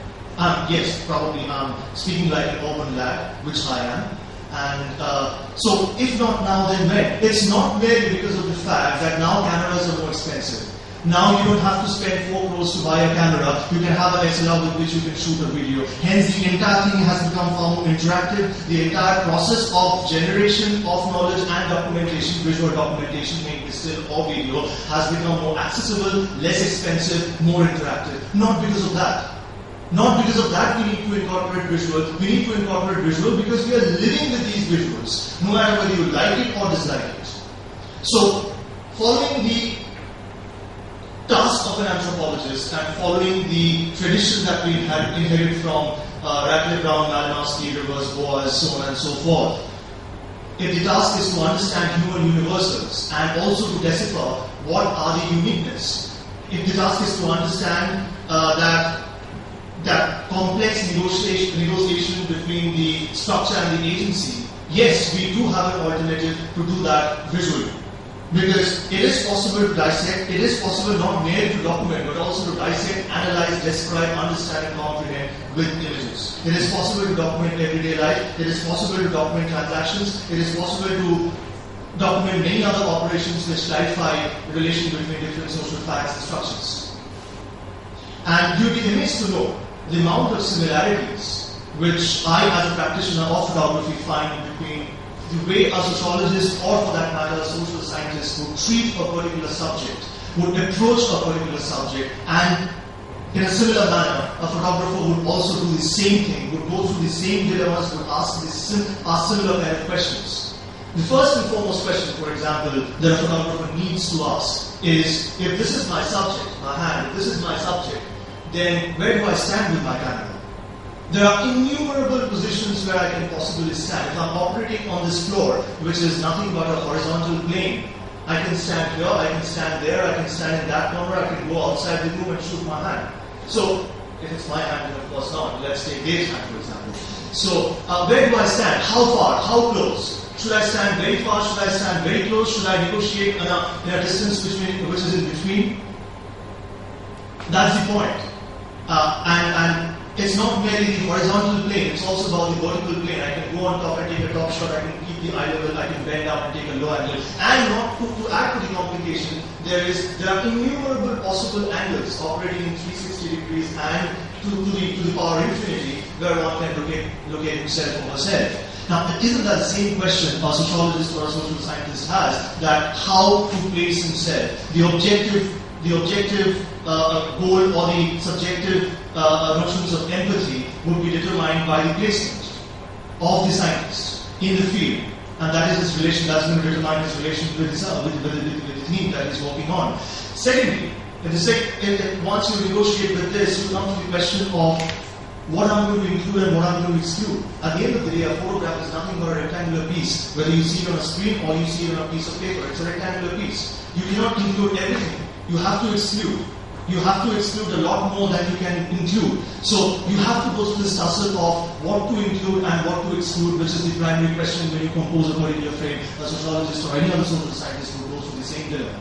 S5: Yes, probably I'm speaking like an urban lad, which I am. And so, if not now, then when? It's not merely because of the fact that now cameras are more expensive. Now you don't have to spend 4 crores to buy a camera. You can have an SLR with which you can shoot a video. Hence, the entire thing has become far more interactive. The entire process of generation of knowledge and documentation, visual documentation, maybe still or video, has become more accessible, less expensive, more interactive. Not because of that. Not because of that we need to incorporate visual. We need to incorporate visual because we are living with these visuals, no matter whether you like it or dislike it. So, following the task of an anthropologist, and following the tradition that we had inherited from Radcliffe, Brown, Malinowski, Rivers, Boas, so on and so forth, if the task is to understand human universals and also to decipher what are the uniqueness, if the task is to understand that complex negotiation between the structure and the agency, yes, we do have an alternative to do that visually. Because it is possible to dissect, it is possible not merely to document, but also to dissect, analyze, describe, understand, and comprehend with images. It is possible to document everyday life, it is possible to document transactions, it is possible to document many other operations which clarify the relation between different social facts and structures. And you'll be amazed to know the amount of similarities which I, as a practitioner of photography, find between the way a sociologist, or for that matter a social scientist, would treat a particular subject, would approach a particular subject, and in a similar manner, a photographer would also do the same thing, would go through the same dilemmas, would ask similar kind of questions. The first and foremost question, for example, that a photographer needs to ask is, if this is my subject, my hand, if this is my subject, then where do I stand with my camera? There are innumerable positions where I can possibly stand. If I'm operating on this floor, which is nothing but a horizontal plane, I can stand here, I can stand there, I can stand in that corner, I can go outside the room and shoot my hand. So, if it's my hand, then of course not. Let's take Dave's hand, for example. So, where do I stand? How far? How close? Should I stand very far? Should I stand very close? Should I negotiate in a distance which is in between? That's the point. And it's not merely the horizontal plane, it's also about the vertical plane. I can go on top and take a top shot, I can keep the eye level, I can bend down and take a low angle. And not to add to the complication, there are innumerable possible angles operating in 360 degrees and to the power infinity where one can locate himself or herself. Now, isn't that the same question a sociologist or a social scientist has, that how to place himself? The objective goal or the subjective notions of empathy would be determined by the placement of the scientist in the field, and that is his relation. That's going to determine his relation with the theme that he's working on. Secondly, once you negotiate with this, you come to the question of what I'm going to include and what I'm going to exclude. At the end of the day, a photograph is nothing but a rectangular piece. Whether you see it on a screen or you see it on a piece of paper, it's a rectangular piece. You cannot include everything. You have to exclude. You have to exclude a lot more than you can include. So you have to go through this tussle of what to include and what to exclude, which is the primary question when you compose a particular frame. A sociologist or any other social scientist will go through the same dilemma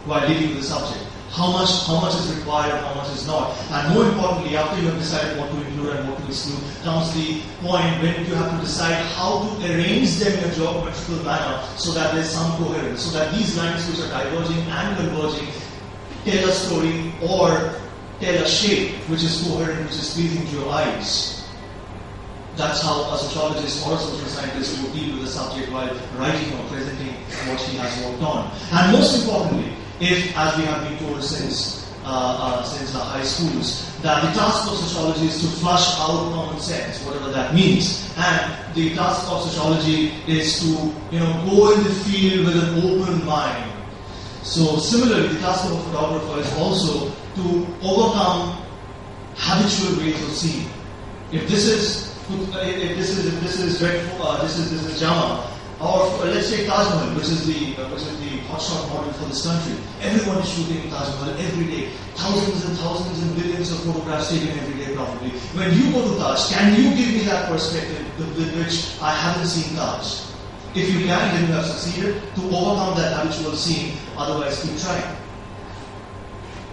S5: while dealing with the subject. How much is required and how much is not. And more importantly, after you have decided what to include and what to exclude, comes the point when you have to decide how to arrange them in a geometrical manner so that there is some coherence, so that these lines which are diverging and converging tell a story or tell a shape which is coherent, which is pleasing to your eyes. That's how a sociologist or a social scientist will deal with the subject while writing or presenting what he has worked on. And most importantly, if, as we have been told since our high schools, that the task of sociology is to flush out common sense, whatever that means, and the task of sociology is to go in the field with an open mind. So similarly, the task of a photographer is also to overcome habitual ways of seeing. If this is Jama, or let's say Taj Mahal, which is the hotshot model for this country. Everyone is shooting Taj Mahal every day. Thousands and thousands and billions of photographs taken every day probably. When you go to Taj, can you give me that perspective with which I haven't seen Taj? If you can, then you have succeeded to overcome that habitual seeing, otherwise keep trying.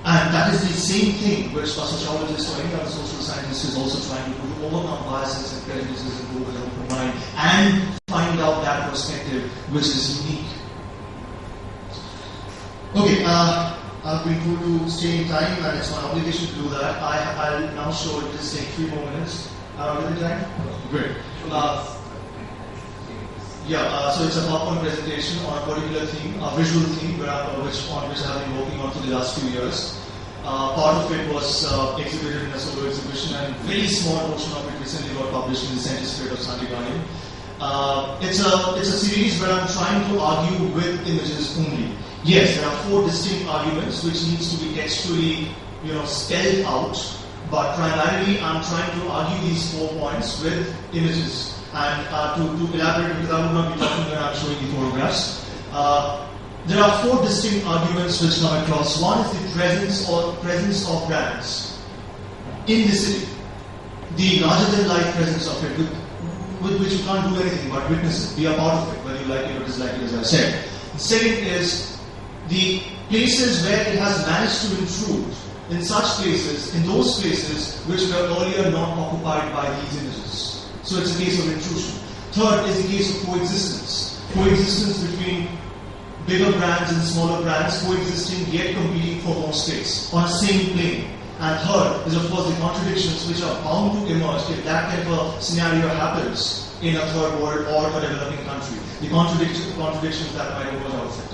S5: And that is the same thing which a sociologist or any other social scientist is also trying to do, to overcome biases and prejudices and go with an open mind and find out that perspective which is unique. Okay, I've been told to stay in time and it's my obligation to do that. I'll now show it. Just take 3 more minutes. Good time? Great. So it's a PowerPoint presentation on a particular theme, a visual theme, on which I have been working on for the last few years. Part of it was exhibited in a solo exhibition, and a very small portion of it recently got published in the Center Spirit of Sandhya. It's a series where I'm trying to argue with images only. Yes, there are 4 distinct arguments which needs to be textually, spelled out. But primarily, I'm trying to argue these 4 points with images. And to elaborate, because I would not be talking when I'm showing the photographs. There are 4 distinct arguments which come across. One is the presence of brands in the city. The larger-than-life presence of it, with which you can't do anything but witness it, be a part of it, whether you like it or dislike it, as I said. The second is the places where it has managed to intrude. In such places, in those places which were earlier not occupied by these images. So it's a case of intrusion. Third is the case of coexistence. Coexistence between bigger brands and smaller brands, coexisting yet competing for more space on a same plane. And third is, of course, the contradictions which are bound to emerge if that kind of a scenario happens in a third world or a developing country. The contradictions that might emerge out of it.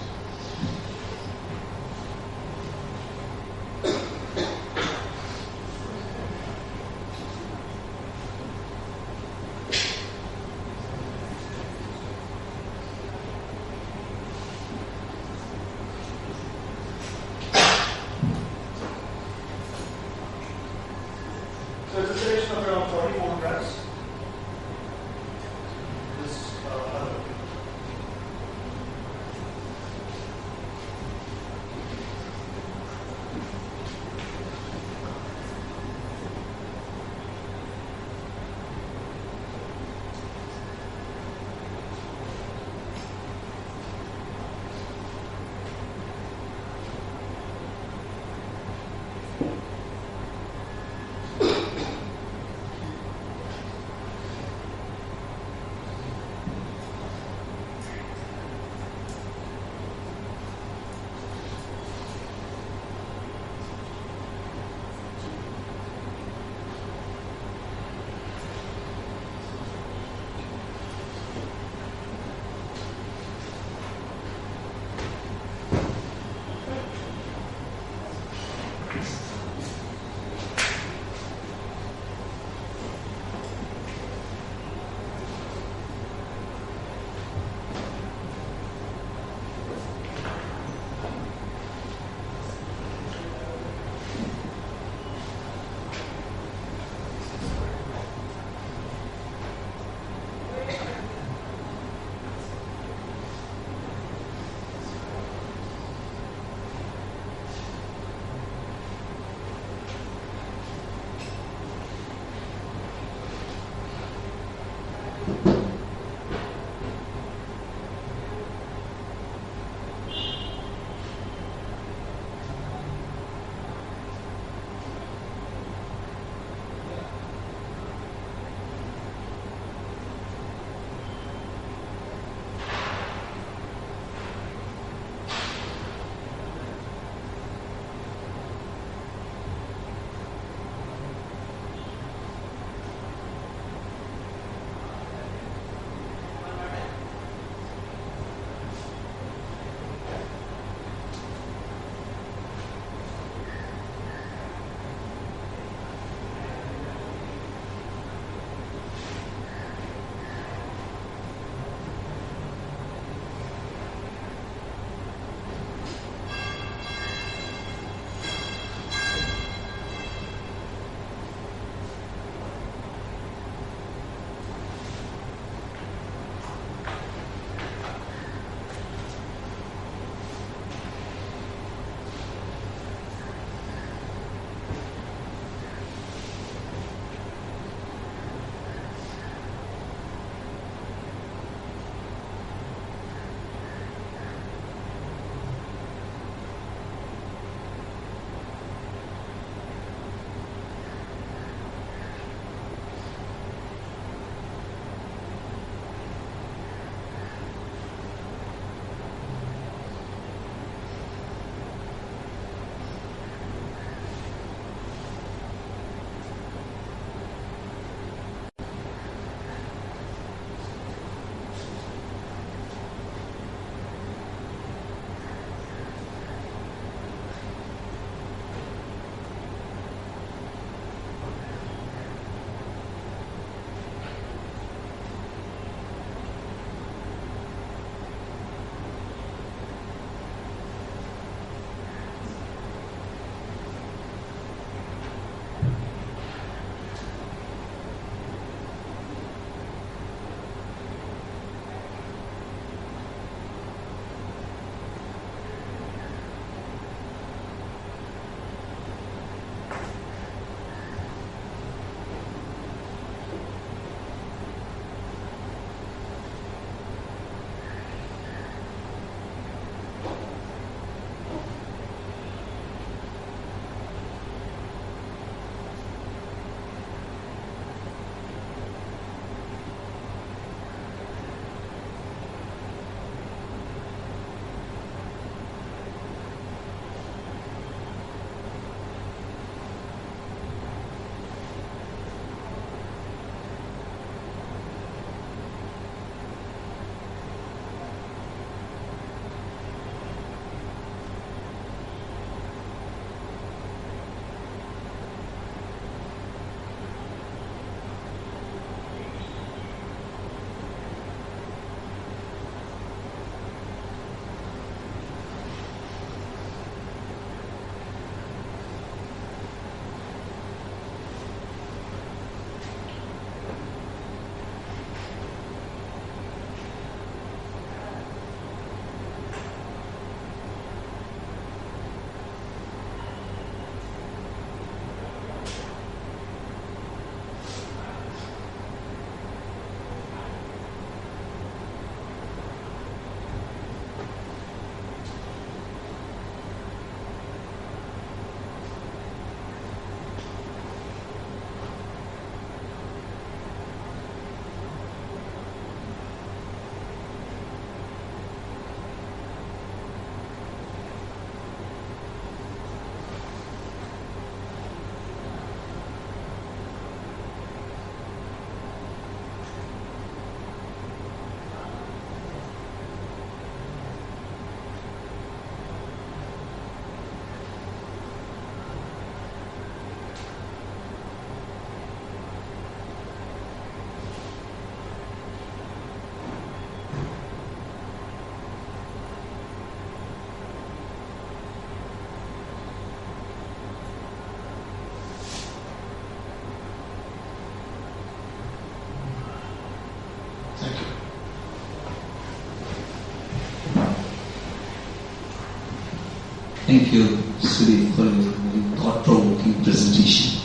S1: Thank you, Sreedeep, for your very thought-provoking presentation.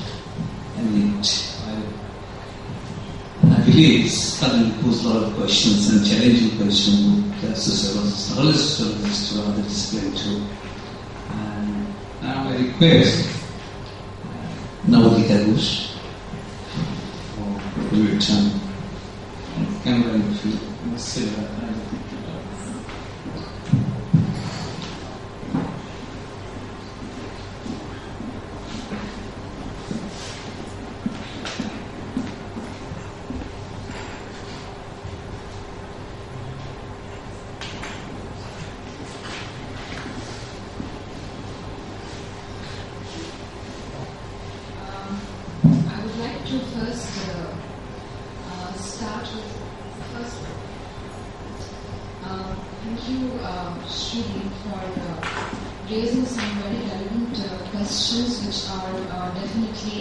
S1: And I believe it suddenly posed a lot of questions and challenging questions to sociologists, not only sociologists, to other disciplines too. And now I request Nivedita Ghosh for your turn. Camera in the field.
S4: Thank you, Sreedeep, for raising some very relevant questions which are definitely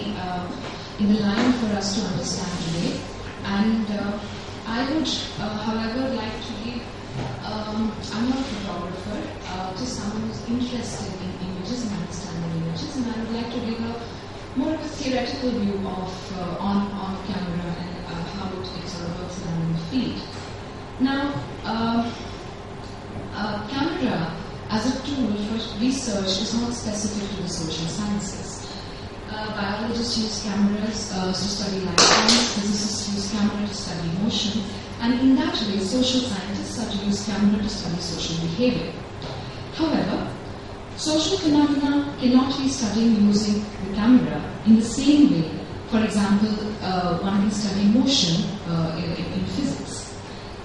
S4: in the line for us to understand today. And I would, however, like to give, I'm not a photographer, just someone who's interested in images and understanding images, and I would like to give a more of a theoretical view of on camera and how it sort of works down in the field. Now, camera as a tool for research is not specific to the social sciences. Biologists use cameras to study light forms, physicists use camera to study motion, and in that way, social scientists are to use camera to study social behavior. However, social phenomena cannot be studied using the camera in the same way. For example, one can study motion in physics.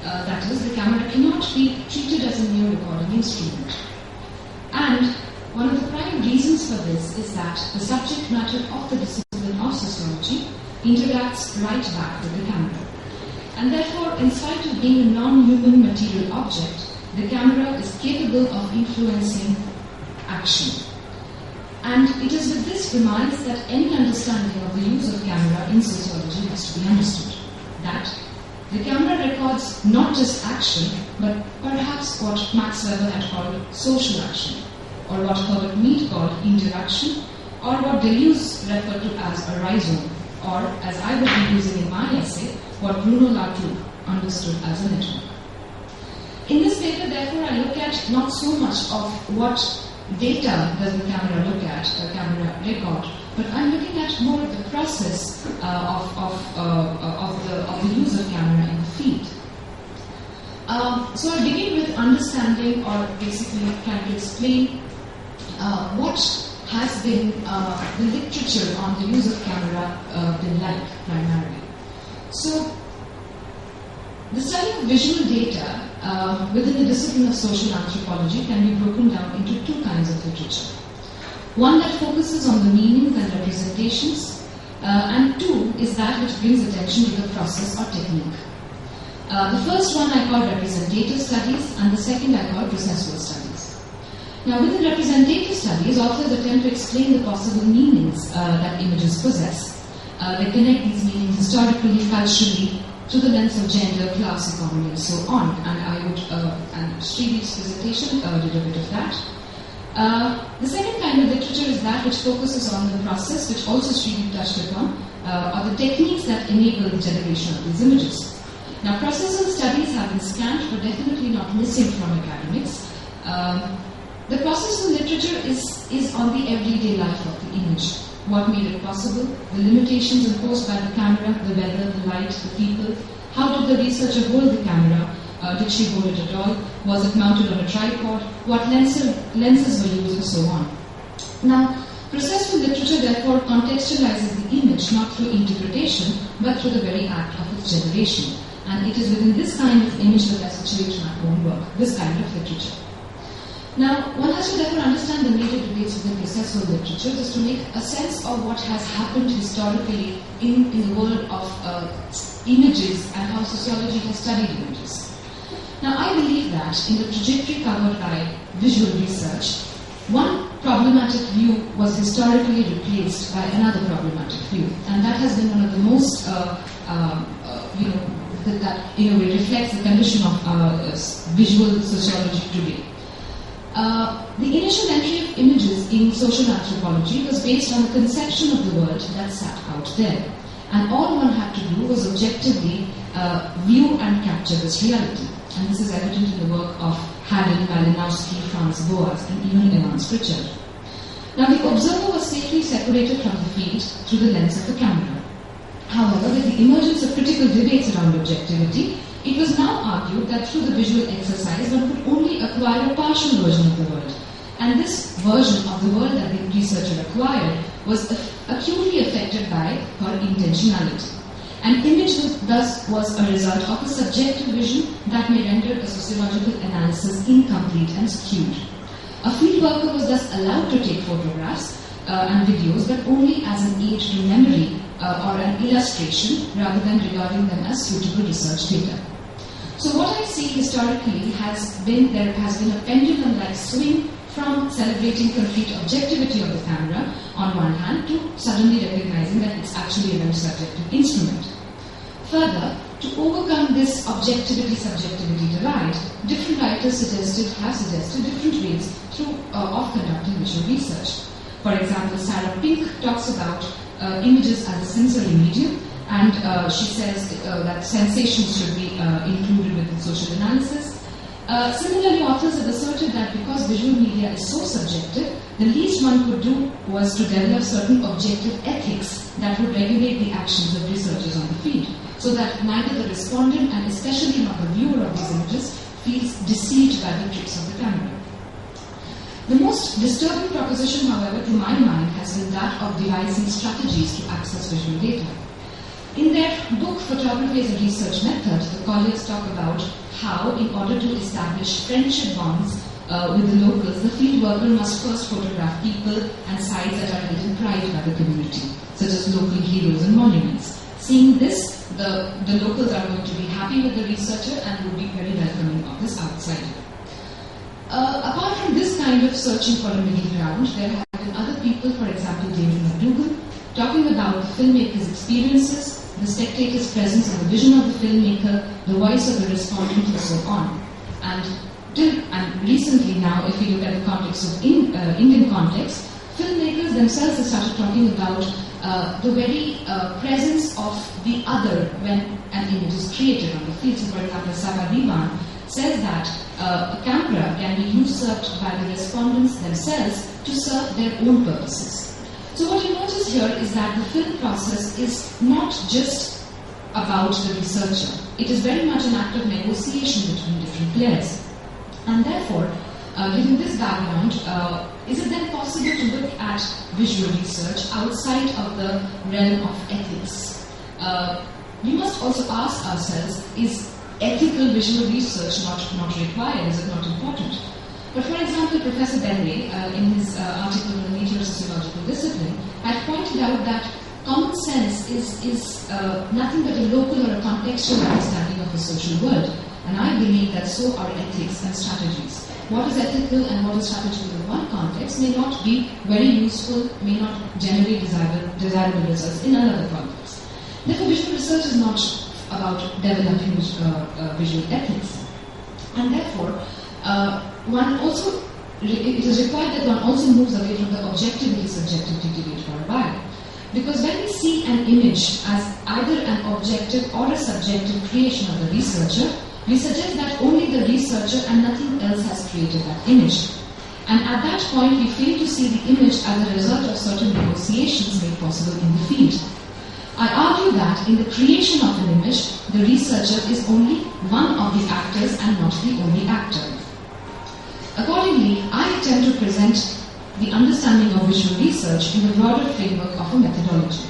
S4: That is, the camera cannot be treated as a mere recording instrument. And one of the prime reasons for this is that the subject matter of the discipline of sociology interacts right back with the camera. And therefore, in spite of being a non-human material object, the camera is capable of influencing action. And it is with this premise that any understanding of the use of camera in sociology has to be understood. That the camera records not just action, but perhaps what Max Weber had called social action, or what Herbert Mead called interaction, or what Deleuze referred to as a rhizome, or as I will be using in my essay, what Bruno Latour understood as a network. In this paper, therefore, I look at not so much of what data does the camera look at, the camera record, but I'm looking at more of the process of the use of camera in the field. So I begin with understanding, or basically trying to explain what has been the literature on the use of camera been like primarily. So the study of visual data within the discipline of social anthropology can be broken down into two kinds of literature. One that focuses on the meanings and representations, and two is that which brings attention to the process or technique. The first one I call representative studies, and the second I call processual studies. Now, within representative studies, authors attempt to explain the possible meanings that images possess. They connect these meanings historically, culturally, to the lens of gender, class, economy, and so on. And I would, and Sreedeep's presentation did a bit of that. The second kind of literature is that which focuses on the process, which also Sreedeep touched upon, or the techniques that enable the generation of these images. Now, processual studies have been scant, but definitely not missing from academics. The processual literature is on the everyday life of the image. What made it possible, the limitations imposed by the camera, the weather, the light, the people. How did the researcher hold the camera? Did she hold it at all? Was it mounted on a tripod? What lenses were used, and so on. Now, processual literature therefore contextualizes the image not through interpretation, but through the very act of its generation. And it is within this kind of image that I situate my own work, this kind of literature. Now, one has to therefore understand the major debates within processual literature just to make a sense of what has happened historically in the world of images and how sociology has studied images. Now, I believe that in the trajectory covered by visual research, one problematic view was historically replaced by another problematic view, and that has been one of the most, that in a way reflects the condition of visual sociology today.
S6: The initial entry of images in social anthropology was based on a conception of the world that sat out there. And all one had to do was objectively view and capture this reality. And this is evident in the work of Haddon, Malinowski, Franz Boas, and even Evans Pritchard. Now, the observer was safely separated from the field through the lens of the camera. However, with the emergence of critical debates around objectivity, it was now argued that through the visual exercise, one could only acquire a partial version of the world. And this version of the world that the researcher acquired was acutely affected by her intentionality. An image thus was a result of a subjective vision that may render a sociological analysis incomplete and skewed. A field worker was thus allowed to take photographs and videos, but only as an aid to memory or an illustration, rather than regarding them as suitable research data. So what I see historically there has been a pendulum-like swing from celebrating complete objectivity of the camera on one hand to suddenly recognizing that it's actually a very subjective instrument. Further, to overcome this objectivity-subjectivity divide, different writers have suggested different ways of conducting visual research. For example, Sarah Pink talks about images as a sensory medium, and she says that sensations should be included within social analysis. Similarly, authors have asserted that because visual media is so subjective, the least one could do was to develop certain objective ethics that would regulate the actions of researchers on the field, so that neither the respondent and especially not the viewer of these images feels deceived by the tricks of the camera. The most disturbing proposition, however, to my mind, has been that of devising strategies to access visual data. In their book, Photography as a Research Method, the colleagues talk about how, in order to establish friendship bonds with the locals, the field worker must first photograph people and sites that are held in pride by the community, such as local heroes and monuments. Seeing this, the locals are going to be happy with the researcher and will be very welcoming of this outsider. Apart from this kind of searching for a middle ground, there have been other people, for example, David McDougall, talking about the filmmaker's experiences, the spectator's presence in the vision of the filmmaker, the voice of the respondent, and so on. And recently now, if you look at the context of Indian context, filmmakers themselves have started talking about the very presence of the other when an image is created on the field. So, for example, Saba Diwan says that a camera can be usurped by the respondents themselves to serve their own purposes. So what you notice here is that the film process is not just about the researcher. It is very much an act of negotiation between different players. And therefore, given this background, is it then possible to look at visual research outside of the realm of ethics? We must also ask ourselves, is ethical visual research not required? Is it not important? But for example, Professor Benway, in his article on the nature of sociological discipline, had pointed out that common sense is nothing but a local or a contextual understanding of the social world. And I believe that so are ethics and strategies. What is ethical and what is strategical in one context may not be very useful, may not generate desirable results in another context. Therefore, visual research is not about developing visual ethics. And therefore, it is required that one also moves away from the objectivity-subjectivity debate for a while. Because when we see an image as either an objective or a subjective creation of the researcher, we suggest that only the researcher and nothing else has created that image. And at that point, we fail to see the image as a result of certain negotiations made possible in the field. I argue that in the creation of an image, the researcher is only one of the actors and not the only actor. Accordingly, I attempt to present the understanding of visual research in the broader framework of a methodology.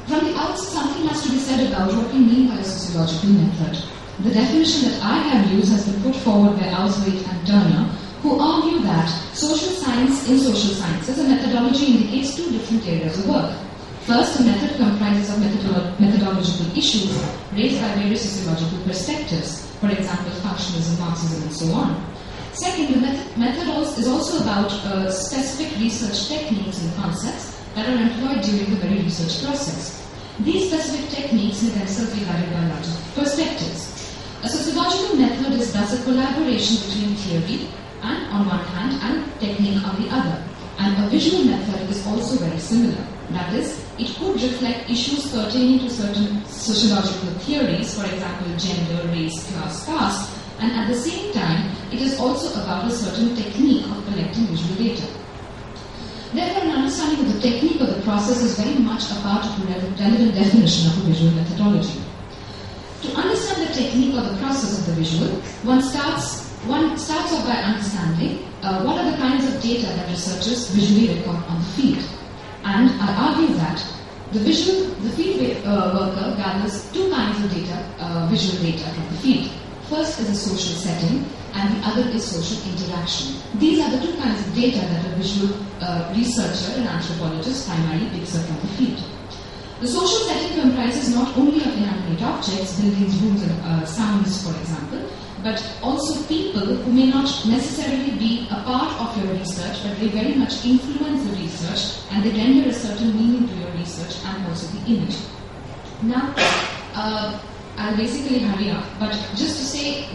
S6: From the outset, something has to be said about what we mean by a sociological method. The definition that I have used has been put forward by Auswait and Turner, who argue that social science in social sciences, a methodology indicates two different areas of work. First, a method comprises of methodological issues raised by various sociological perspectives, for example, functionalism, Marxism, and so on. Second, the method is also about specific research techniques and concepts that are employed during the very research process. These specific techniques may themselves be guided by larger perspectives. A sociological method is thus a collaboration between theory and on one hand and technique on the other. And a visual method is also very similar. That is, it could reflect issues pertaining to certain sociological theories, for example, gender, race, class, caste, and at the same time, it is also about a certain technique of collecting visual data. Therefore, an understanding of the technique of the process is very much a part of the relevant definition of a visual methodology. To understand the technique or the process of the visual, one starts off by understanding what are the kinds of data that researchers visually record on the field. And I argue that the field worker gathers two kinds of data, visual data from the field. First is a social setting, and the other is social interaction. These are the two kinds of data that a visual researcher and anthropologist primarily picks up from the field. The social setting comprises not only of inanimate objects, buildings, rooms, and sounds, for example, but also people who may not necessarily be a part of your research, but they very much influence the research and they render a certain meaning to your research and also the image. Now, I'll basically hurry up, but just to say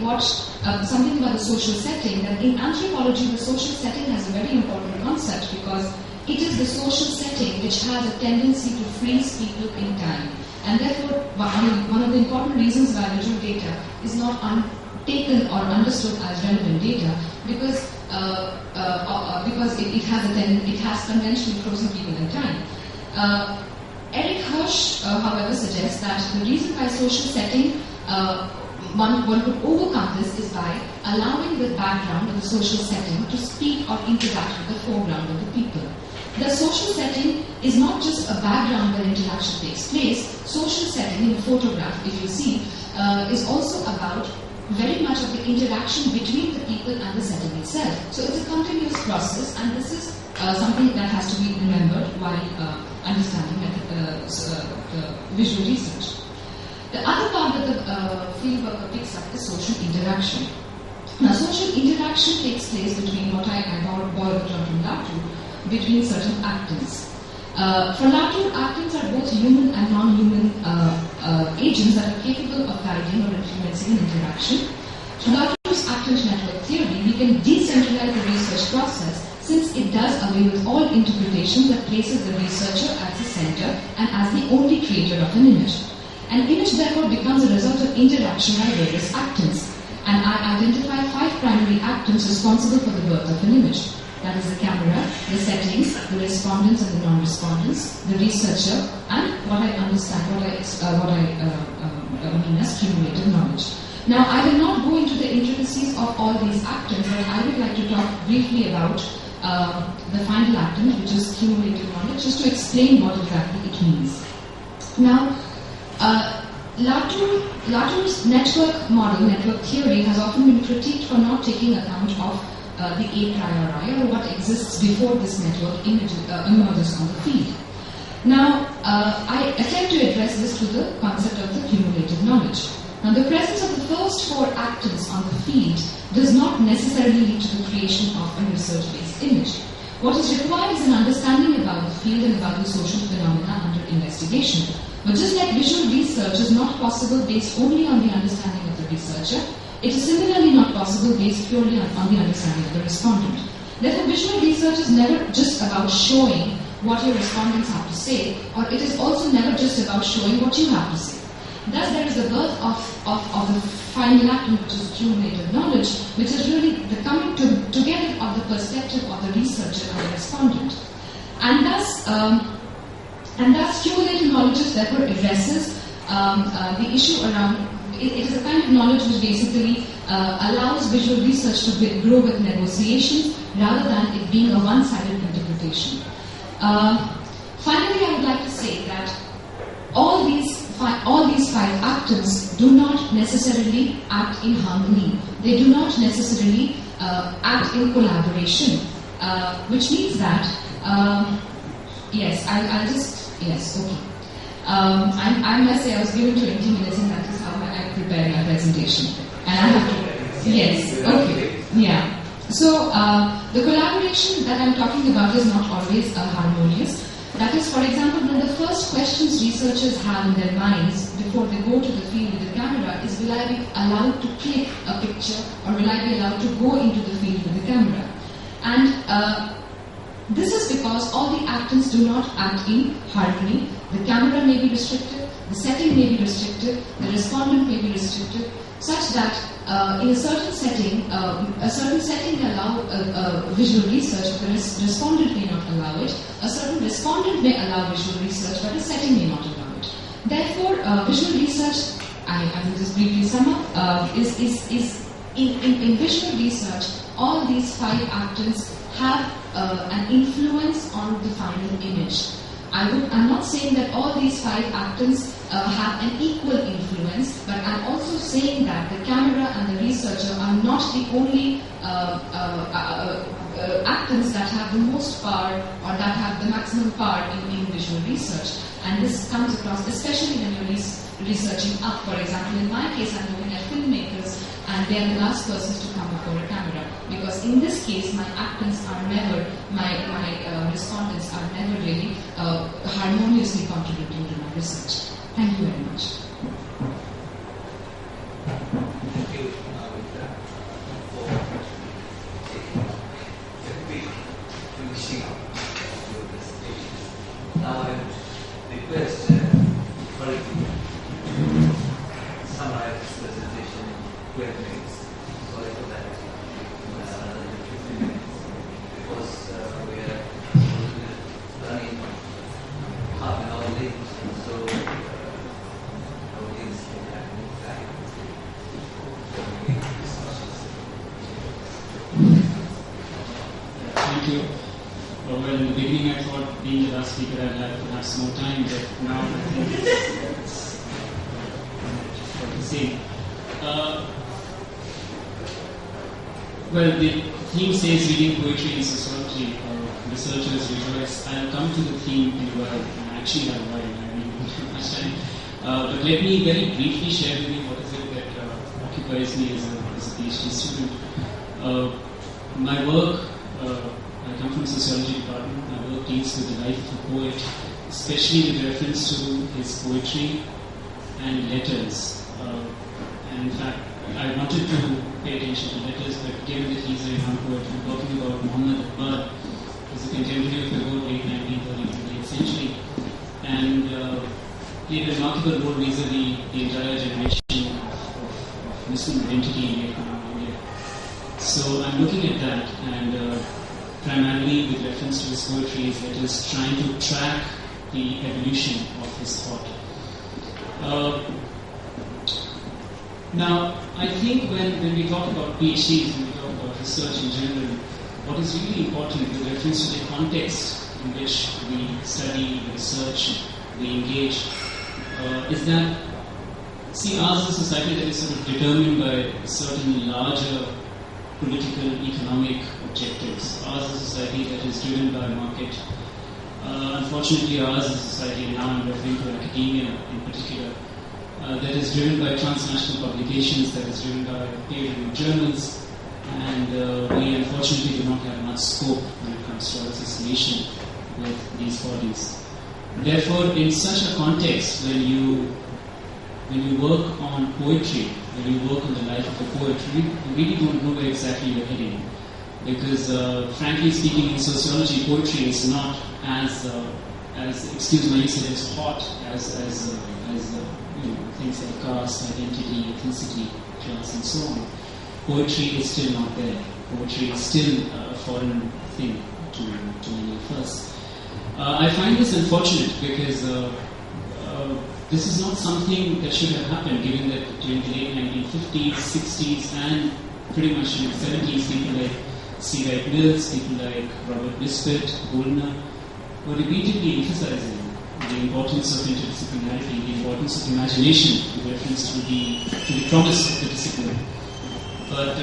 S6: something about the social setting, that in anthropology the social setting has a very important concept because it is the social setting which has a tendency to freeze people in time. And therefore, one of the important reasons why visual data is not taken or understood as relevant data because it has conventionally frozen people in time. Eric Hirsch, however, suggests that the reason why social setting one could overcome this is by allowing the background of the social setting to speak or interact with the foreground of the people. The social setting is not just a background where interaction takes place. Social setting in a photograph, if you see, is also about very much of the interaction between the people and the setting itself. So it's a continuous process, and this is something that has to be remembered while understanding the visual research. The other part that the field worker picks up is social interaction. Now, social interaction takes place between what I borrowed the term from Latour, between certain actants. For Latour, actants are both human and non-human agents that are capable of guiding or influencing an interaction. To Latour's actant network theory, we can decentralize the research process since it does away with all interpretation that places the researcher as the center and as the only creator of an image. An image therefore becomes a result of interaction by various actants, and I identify 5 primary actants responsible for the birth of an image. That is the camera, the settings, the respondents and the non-respondents, the researcher, and what I understand, what I mean as cumulative knowledge. Now, I will not go into the intricacies of all these actants, but I would like to talk briefly about the final actant, which is cumulative knowledge, just to explain what exactly it means. Now, Latour's network model, network theory, has often been critiqued for not taking account of the a priori, or what exists before this network emerges on the field. Now, I attempt to address this through the concept of the cumulative knowledge. Now, the presence of the first 4 actants on the field does not necessarily lead to the creation of a research-based image. What is required is an understanding about the field and about the social phenomena under investigation. But just like visual research is not possible based only on the understanding of the researcher, it is similarly not possible based purely on the understanding of the respondent. Therefore, visual research is never just about showing what your respondents have to say, or it is also never just about showing what you have to say. Thus, there is a birth of the final act, which is cumulative knowledge, which is really the coming together of the perspective of the researcher and the respondent. And thus cumulative knowledge therefore addresses the issue around. It is a kind of knowledge which basically allows visual research to grow with negotiations rather than it being a one-sided interpretation. Finally, I would like to say that all these 5 actants do not necessarily act in harmony. They do not necessarily act in collaboration, which means that, I must say I was given 20 minutes and that is how I prepared my presentation. And I have to, yes, okay, yeah. So, the collaboration that I'm talking about is not always harmonious. That is, for example, one of the first questions researchers have in their minds before they go to the field with the camera is, will I be allowed to click a picture, or will I be allowed to go into the field with the camera? And this is because all the actants do not act in harmony. The camera may be restricted, the setting may be restricted, the respondent may be restricted, such that in a certain setting may allow visual research, but the respondent may not allow it. A certain respondent may allow visual research, but the setting may not allow it. Therefore, visual research, I will just briefly sum up, is in visual research, all these 5 actants have an influence on the final image. I'm not saying that all these 5 actants have an equal influence, but I'm also saying that the camera and the researcher are not the only actants that have the most power or that have the maximum power in visual research. And this comes across, especially when you're researching up. For example, in my case, I'm looking at filmmakers, and they are the last persons to come before a camera. Because in this case, my actants are never, my respondents are never really harmoniously contributing to my research. Thank you very much.
S1: Thank you, Nivedita, for finishing up your presentation. Now I would request Farid to summarize this presentation in 12 minutes. Sorry for that. 15 minutes. Because we are running half an hour late. So our audience can have more time for discussions.
S3: Thank you. Well, in the beginning I thought being the last speaker I'd have perhaps more time, but now I think it's the same. Well, the theme says reading poetry in sociology. Researchers rejoice. I'll come to the theme in a while. I actually have a while. I mean, much time. But let me very briefly share with you what is it that occupies me as a PhD student. My work, I come from the Sociology department. My work deals with the life of a poet, especially with reference to his poetry and letters. And in fact, I wanted to pay attention to letters, but given that he's a young poet, I'm talking about Ahmad, who's a contemporary of the whole late 19th, early 20th century, and played a remarkable role vis-a-vis the entire generation of Muslim identity in India. So I'm looking at that, and primarily with reference to his poetry, his letters, trying to track the evolution of his thought. Now, I think when we talk about PhDs, when we talk about research in general, what is really important with reference to the context in which we study, we research, we engage, is that, see, ours is a society that is sort of determined by certain larger political, economic objectives. Ours is a society that is driven by market. Unfortunately, ours is a society, and now I'm referring to academia in particular, that is driven by transnational publications, that is driven by peer-reviewed journals, and we unfortunately do not have much scope when it comes to our association with these bodies. Therefore, in such a context, when you work on poetry, when you work on the life of a poet, you really don't know where exactly you're heading. Because, frankly speaking, in sociology, poetry is not as excuse my usage, as hot as things like caste, identity, ethnicity, class, and so on. Poetry is still not there. Poetry is still a foreign thing to many of us. I find this unfortunate because this is not something that should have happened, given that during the late 1950s, 60s, and pretty much in the 70s, people like C. Wright Mills, people like Robert Nisbet, Goldner, were repeatedly emphasizing the importance of interdisciplinarity, the importance of imagination with reference to the promise of the discipline. But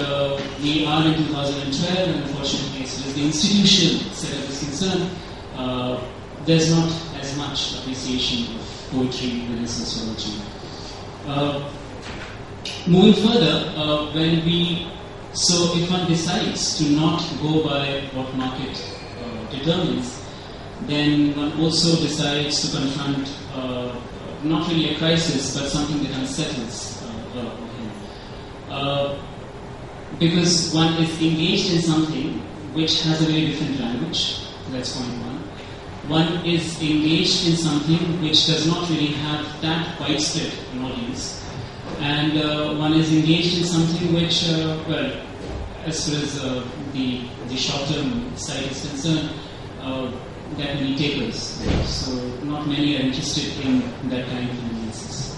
S3: we are in 2012, and unfortunately, as far as the institutional setup is concerned, there's not as much appreciation of poetry within sociology. Moving further, if one decides to not go by what market determines,
S7: then one also decides to confront not really a crisis, but something that unsettles him. Because one is engaged in something which has a very different language, that's point one. One is engaged in something which does not really have that widespread an audience. And one is engaged in something which, well, as far as the short-term side is concerned, there are many takers. So not many are interested in that kind of analysis.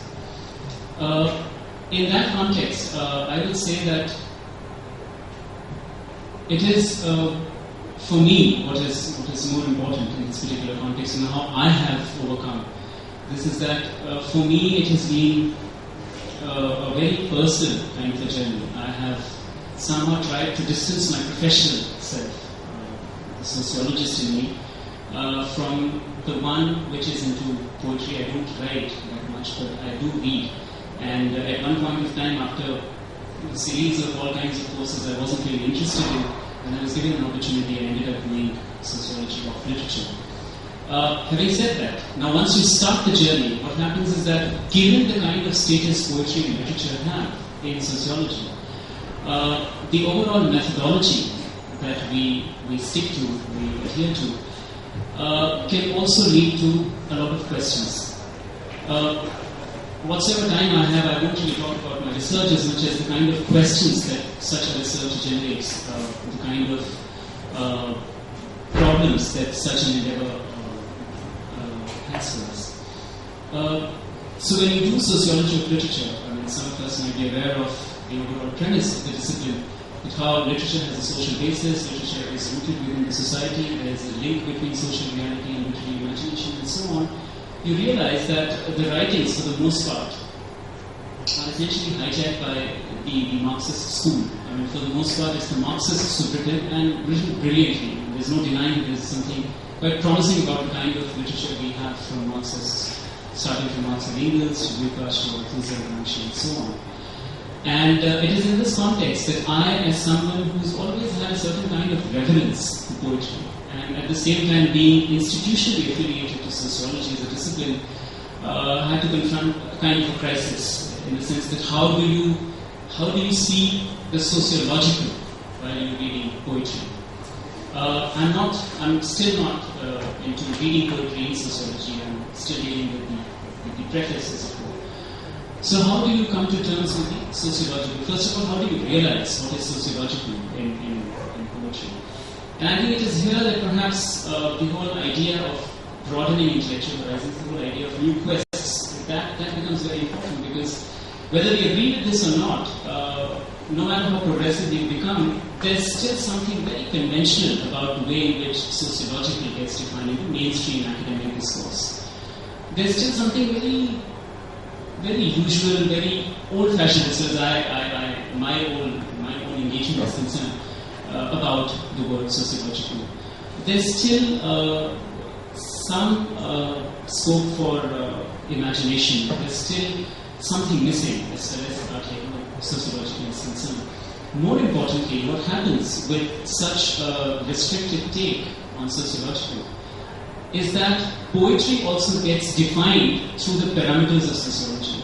S7: In that context, I would say that it is, for me, what is more important in this particular context and how I have overcome this is that for me it has been a very personal kind of a journey. I have somehow tried to distance my professional self, the sociologist in me, from the one which is into poetry. I don't write that much, but I do read. And at one point of time, after a series of all kinds of courses I wasn't really interested in, and I was given an opportunity, I ended up doing sociology of literature. Having said that, now once you start the journey, what happens is that given the kind of status poetry and literature have in sociology, the overall methodology that we stick to, we adhere to, can also lead to a lot of questions. Whatsoever time I have, I won't really talk about my research as much as the kind of questions that such a research generates, the kind of problems that such an endeavor has for us. So when you do sociology of literature, I mean, some of us might be aware of the overall premise of the discipline, that how literature has a social basis, literature is rooted within the society, there is a link between social reality and literary imagination and so on. You realize that the writings, for the most part, are essentially hijacked by the Marxist school. I mean, for the most part, it's the Marxists who've written and written brilliantly. There's no denying there's something quite promising about the kind of literature we have from Marxists, starting from Marx and Engels to Lukács to Gramsci and so on. And it is in this context that I, as someone who's always had a certain kind of reverence to poetry, and at the same time being institutionally affiliated to sociology as a discipline, had to confront a kind of a crisis in the sense that how do you see the sociological while you're reading poetry? I'm still not into reading poetry in sociology. I'm still dealing with the preface as it were. So how do you come to terms with the sociological? First of all, how do you realize what is sociological in poetry? And I think it is here that perhaps the whole idea of broadening intellectual horizons, the whole idea of new quests, that becomes very important, because whether we agree with this or not, no matter how progressive we become, there's still something very conventional about the way in which sociological gets defined in the mainstream academic discourse. There's still something very, very usual, very old-fashioned, as far as my own engagement is concerned, about the word sociological. There's still some scope for imagination. There's still something missing as far as sociology is concerned. More importantly, what happens with such a restricted take on sociological is that poetry also gets defined through the parameters of sociology.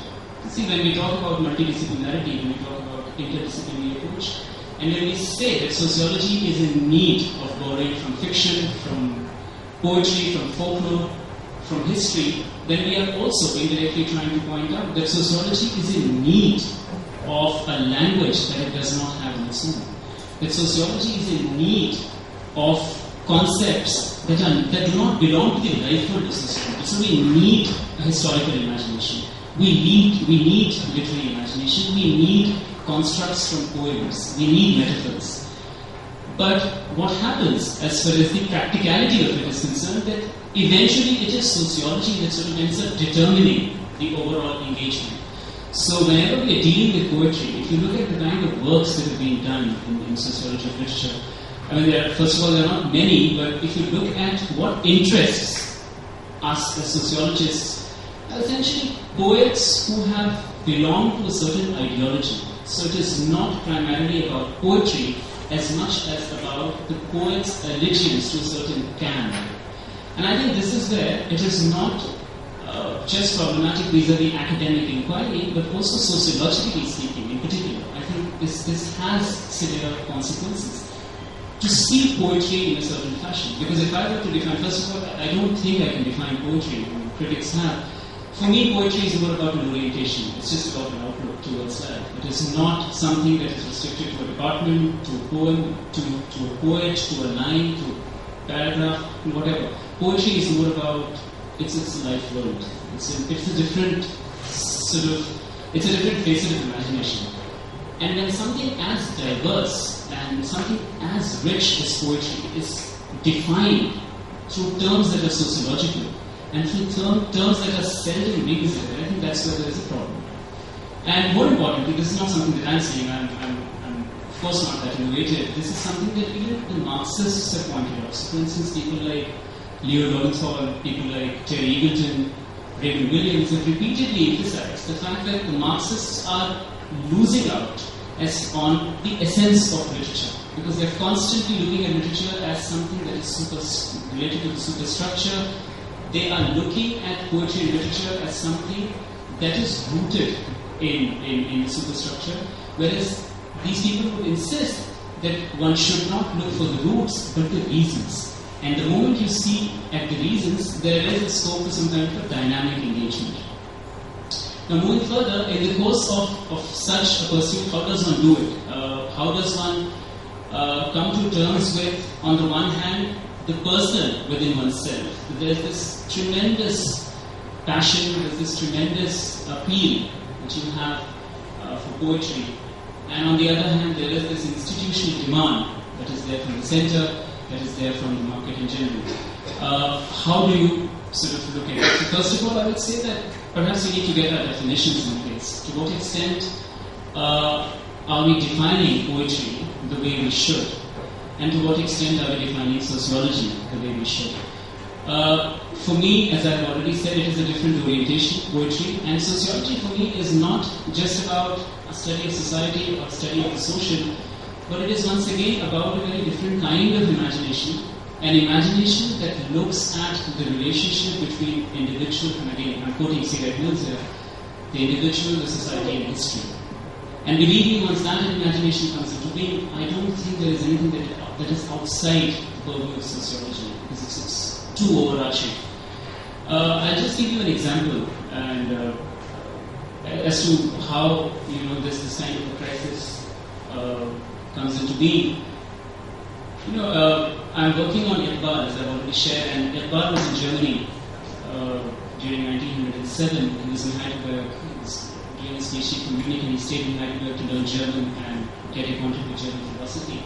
S7: See, when we talk about multidisciplinarity, when we talk about interdisciplinary approach, and when we say that sociology is in need of borrowing from fiction, from poetry, from folklore, from history, then we are also indirectly trying to point out that sociology is in need of a language that it does not have on its own. That sociology is in need of concepts that do not belong to the life world of society. So we need a historical imagination. We need literary imagination. We need constructs from poems. We need metaphors. But what happens as far as the practicality of it is concerned, that eventually it is sociology that sort of ends up determining the overall engagement. So whenever we are dealing with poetry, if you look at the kind of works that have been done in sociology of literature, I mean, first of all, there are not many, but if you look at what interests us as sociologists, essentially poets who have belonged to a certain ideology. So it is not primarily about poetry as much as about the poet's allegiance to a certain canon. And I think this is where it is not just problematic vis-a-vis academic inquiry, but also sociologically speaking in particular. I think this has severe consequences. To see poetry in a certain fashion, because if I were to define, first of all, I don't think I can define poetry, critics have. For me, poetry is more about an orientation. It's just about an outlook towards life. It is not something that is restricted to a department, to a poem, to a poet, to a line, to a paragraph, whatever. Poetry is more about it's a life world. It's a different it's a different facet of imagination. And when something as diverse and something as rich as poetry is defined through terms that are sociological and through terms that are seldom revisited, I think that's where there is a problem. And more importantly, this is not something that I'm saying, I'm of course not that innovative. This is something that even the Marxists have pointed out. So for instance, people like Leo Lowenthal, people like Terry Eagleton, Raymond Williams have repeatedly emphasized the fact that the Marxists are losing out as on the essence of literature, because they're constantly looking at literature as something that is related to the superstructure. They are looking at poetry and literature as something that is rooted in the superstructure, whereas these people would insist that one should not look for the roots but the reasons. And the moment you see at the reasons, there is a scope for some kind of a dynamic engagement. Now, moving further, in the course of such a pursuit, how does one do it? How does one come to terms with, on the one hand, the person within oneself? There's this tremendous passion, there's this tremendous appeal that you have for poetry. And on the other hand, there is this institutional demand that is there from the center, that is there from the market in general. How do you sort of look at it? So first of all, I would say that perhaps we need to get our definitions in place. To what extent are we defining poetry the way we should? And to what extent are we defining sociology the way we should? For me, as I've already said, it is a different orientation, poetry. And sociology for me is not just about a study of society or a study of the social, but it is once again about a very different kind of imagination, an imagination that looks at the relationship between individual, and again I'm quoting C.Red Mills here, the individual, the society and history. And believe me, once that imagination comes into being, I don't think there is anything that is outside the purview of sociology, because it's too overarching. I'll just give you an example, and as to how this kind of a crisis comes into being. I'm working on Iqbal, as I've already shared, and Iqbal was in Germany during 1907. He was in Heidelberg. He was doing his PhD from Munich, and he stayed in Heidelberg to learn German and get acquainted with German philosophy.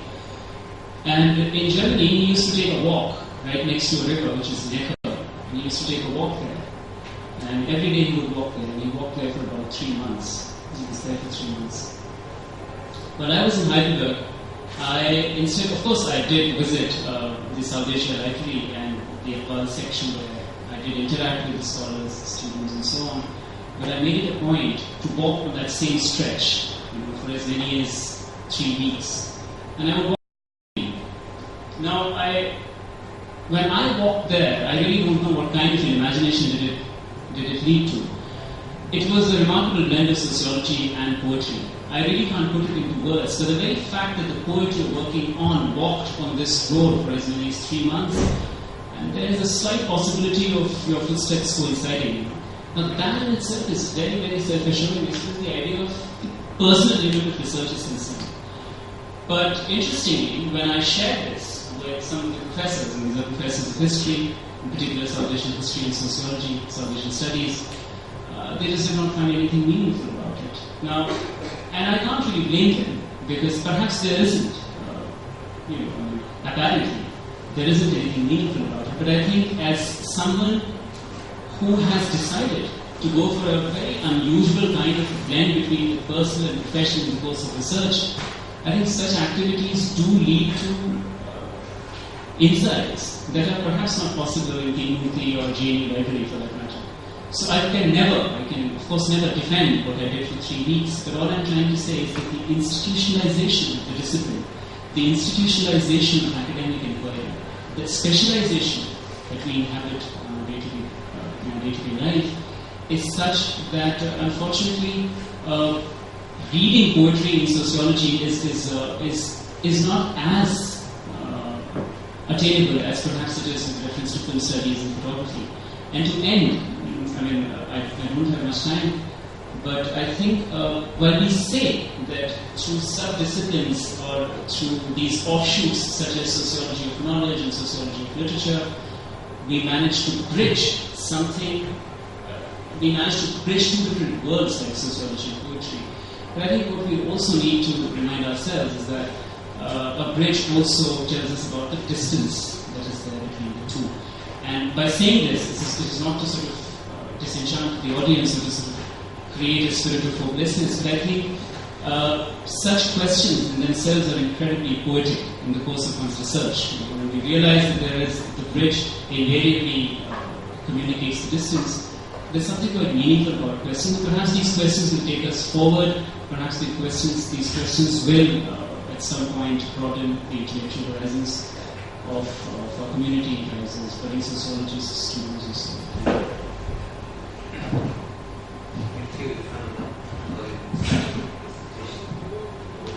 S7: And in Germany, he used to take a walk right next to a river, which is Neckar. And he used to take a walk there. And every day he would walk there, and he walked there for about 3 months. He was there for 3 months. When I was in Heidelberg, of course I did visit the South Asia Library and the Iqbal section where I did interact with the scholars, students and so on. But I made it a point to walk on that same stretch for as many as 3 weeks. And I would walk. Now, when I walked there, I really don't know what kind of an imagination did it lead to. It was a remarkable blend of sociology and poetry. I really can't put it into words, but the very fact that the poet you're working on walked on this road for as many as 3 months, and there is a slight possibility of your footsteps coinciding. Now that in itself is very, very self-assuring. It's just the idea of the personal limit of research is concerned. But interestingly, when I shared this with some of the professors, and these are professors of history, in particular South Asian history and sociology, South Asian studies, they just did not find anything meaningful about it. Now, and I can't really blame them, because perhaps there isn't, apparently, there isn't anything meaningful about it. But I think as someone who has decided to go for a very unusual kind of blend between the personal and professional in the course of research, I think such activities do lead to insights that are perhaps not possible in the Murthy or GNU library for that matter. So I can of course never defend what I did for 3 weeks, but all I'm trying to say is that the institutionalization of the discipline, the institutionalization of academic inquiry, the specialization that we inhabit day-to-day life is such that unfortunately reading poetry in sociology is not as attainable as perhaps it is with reference to film studies and photography. And to end, I don't have much time, but I think while we say that through sub-disciplines or through these offshoots such as sociology of knowledge and sociology of literature, we manage to bridge something, we manage to bridge two different worlds like sociology and poetry. But I think what we also need to remind ourselves is that a bridge also tells us about the distance that is there between the two. And by saying this, it is not to sort of disenchant the audience or to sort of create a spirit of hopelessness, but I think such questions in themselves are incredibly poetic in the course of one's research. When we realize that there is the bridge invariably communicates the distance, there's something quite meaningful about questions. Perhaps these questions will take us forward. Perhaps these questions will at some point broaden the intellectual horizons of our community as budding sociologists, students, and so on.
S8: Thank you, Irfanullah, for your presentation.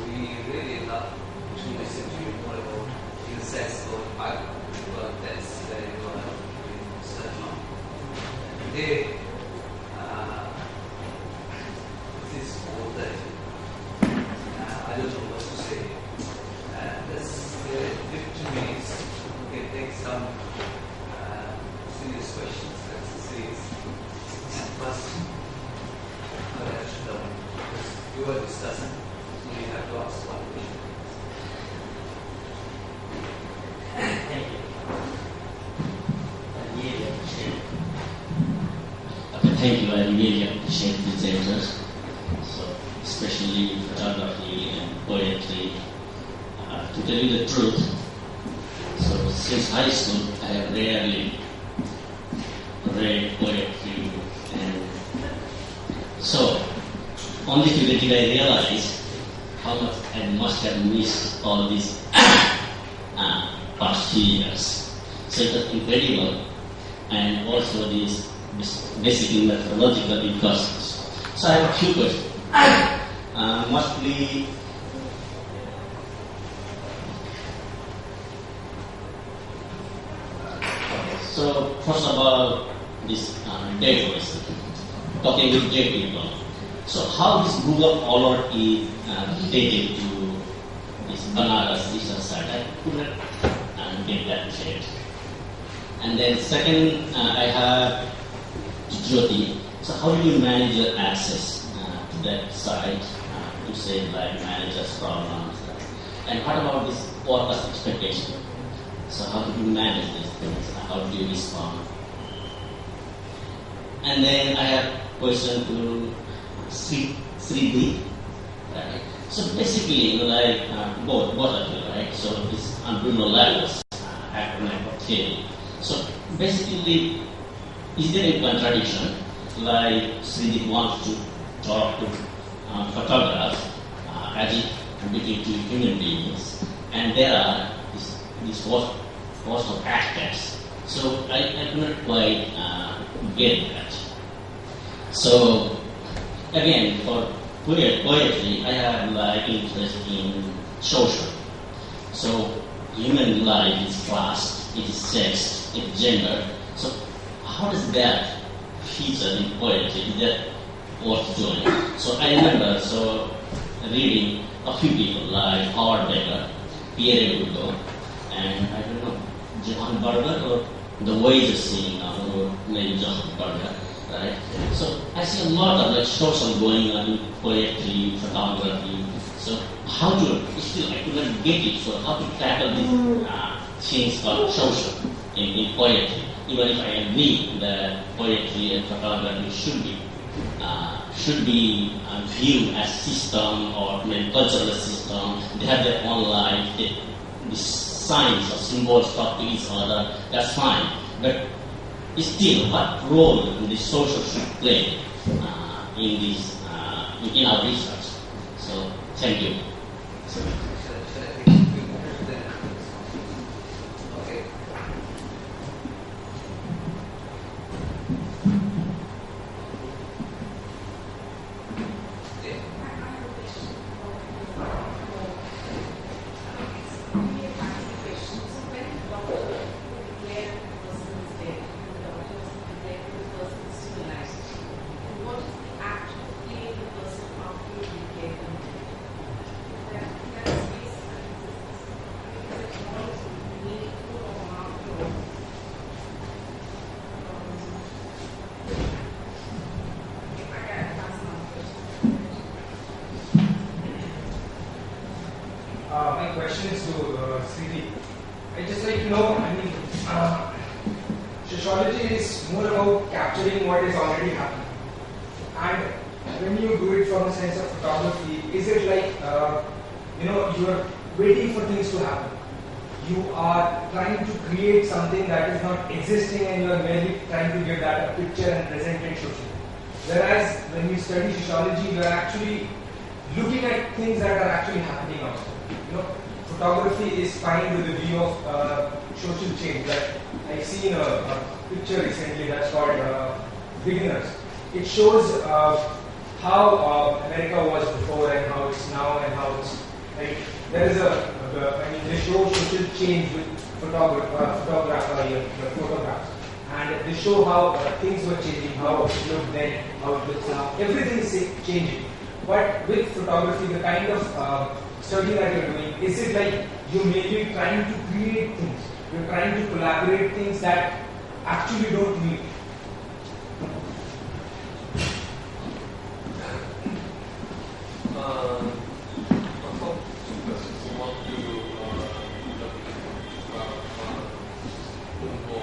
S8: We really love to listen to you more about your sense of background, because that's where you are doing research on. Today, this is 4:30. I don't know what to say. Let's 15 minutes. We can take some serious questions. Let's see. And first, you are discussing, so you have to ask one question.
S9: Thank you. Thank you. I really appreciate the presenters. So, especially photography and poetry. To tell you the truth, so since high school, I have rarely read poetry, and so only today did I realize how much I must have missed all these past few years. So it was incredible, and also this basically methodological process. So I have a few questions. Mostly, so first of all, this dead person, talking with dead people. So how this Google Color is related to this Banaras research site? I couldn't get that straight. And then second, I have Jyoti. So how do you manage your access to that site to say like managers problems? And what about this workers' expectation? So how do you manage these things? How do you respond? And then I have a question to Sreedeep. Right? So basically, like both of you, right? So it's Bruno Lagos, acronym for theory. So basically, is there a contradiction? Like Sreedeep wants to talk to photographers as if between two human beings, and there are this host of aspects. So I could not quite get that. So again, for poetry, I have like interest in social. So human life is class, it is sex, it is gender. So how does that feature in poetry? Is that worth doing? So I remember reading a few people like Howard Becker, Pierre Bourdieu, and I don't know, Johann Berger, or the ways of seeing now, or maybe Johann Berger, right? So I see a lot of like social going on in poetry, photography. So how to, still I could not get it, so how to tackle these things called social in poetry, even if I agree that poetry and photography should be viewed as system or maybe cultural system. They have their own life. The signs or symbols talk to each other. That's fine. But still, what role the social should play in our research? So, thank you.
S8: Okay.
S10: my question is to Sreedeep. I just like to know, sociology is more about capturing what is already happening. And when you do it from a sense of photography, is it like, you are waiting for things to happen? You are trying to create something that is not existing and you are merely trying to give that a picture and present it socially. Whereas when you study sociology, you are actually looking at things that are actually happening outside. Photography is fine with the view of social change. Like I've seen a picture recently that's called Beginners. It shows how America was before and how it's now and how it's like there is they show social change with photographs, and they show how things were changing, how it looked then, how it looks now. Everything is changing. But with photography, the kind of study that you're doing, is it like you're maybe trying to create things? You're trying to collaborate things that actually don't meet.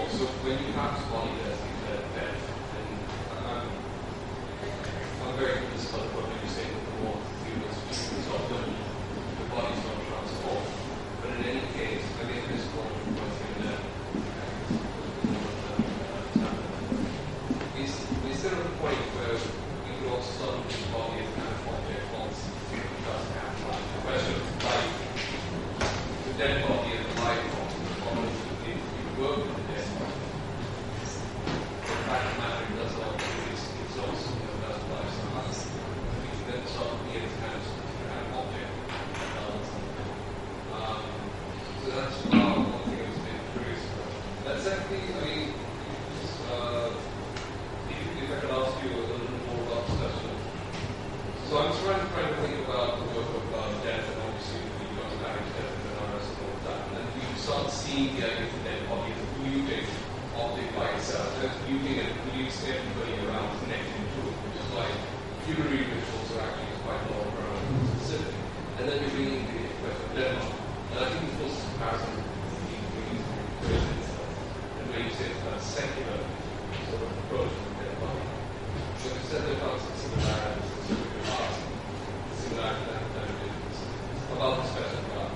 S2: So when you have scholars and I'm very convinced about what you say that the more humans stop learning, the body's not transformed. But in any case, I think this one was in there. Is there a point where we could also start with the body as kind of object once it does have life? The question of life, the dead body as a life form, if you work with the dead body, the fact of the matter does not it's also does life somehow. You then start looking at it as kind of object. So that's one thing I was curious about. Secondly, if I could ask you a little more about this question. So I'm trying to think about the work of death, and obviously you got to manage death and RS and all of that. And you start seeing the idea of the dead body as a polluting object by itself. That's polluting and pollutes everybody around connected to it, which is why funerary rituals are actually quite more specific. And then you're bringing the question of death. And I think the closest comparison between Christian itself and where you say it's a secular sort of approach to the dead body. So you said there are some similarities to the art, similarities and differences about this question about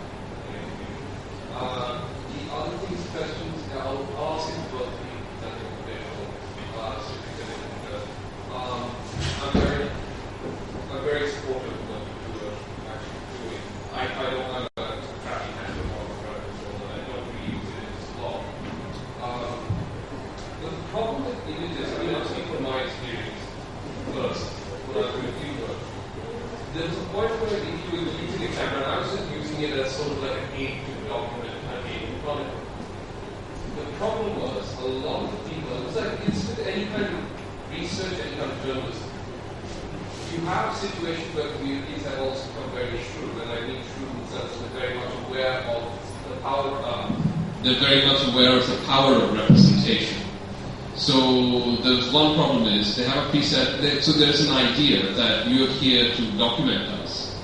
S2: the other things, questions, I'll ask you about the presenting available, so you can I'm very supportive of what you are actually doing. I don't have a crappy handle on the and I don't really use it in this law. The problem with images, I'll speak from my experience first, when I was doing field work. There was a point where if you were using a camera, and I was just using it as sort of like an aid to document and aid to chronicle. The problem was a lot of the people, it's with any kind of research, any kind of journalism. You have situations where communities have also become very shrewd, and I mean shrewd in the sense that they're very much aware of the power they're very much aware of the power of representation. So there's one problem is they have a preset, so there's an idea that you're here to document us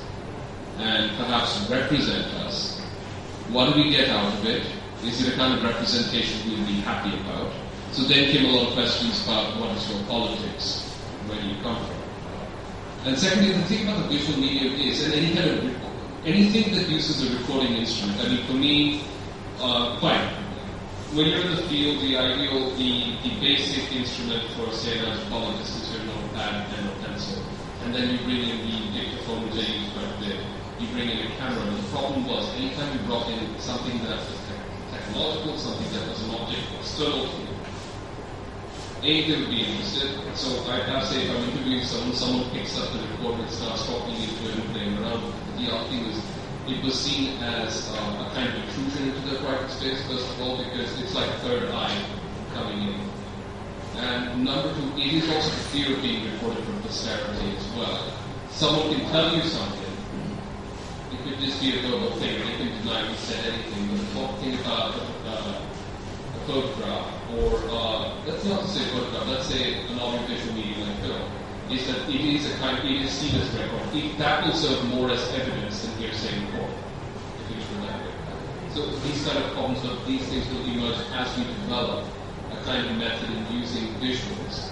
S2: and perhaps represent us. What do we get out of it? Is it a kind of representation we'll be happy about? So then came a lot of questions about what is your politics, where do you come from? And secondly, the thing about the visual medium is, and anything that uses a recording instrument, I mean, for me, fine. When you're in the field, the basic instrument for, say, an anthropologist is your notepad and a pencil. And then you bring in the dictaphone, which I use quite a bit. You bring in a camera. And the problem was, anytime you brought in something that was technological, something that was an object external to you, they would be interested. So I have to say, if I'm interviewing someone picks up the recorder and starts talking into it and playing around with it. The other thing is, it was seen as a kind of intrusion into their private space, first of all, because it's like a third eye coming in. And number two, it is also the fear of being recorded for posterity as well. Someone can tell you something. It could just be a verbal thing. They can deny you said anything. But the thing about a photograph, or let's not say photograph, let's say an audiovisual medium like film, is that it is seen as record. That will serve more as evidence than hearsay in court, if you
S11: these kind of forms of these things will emerge as we develop a kind of method in using visuals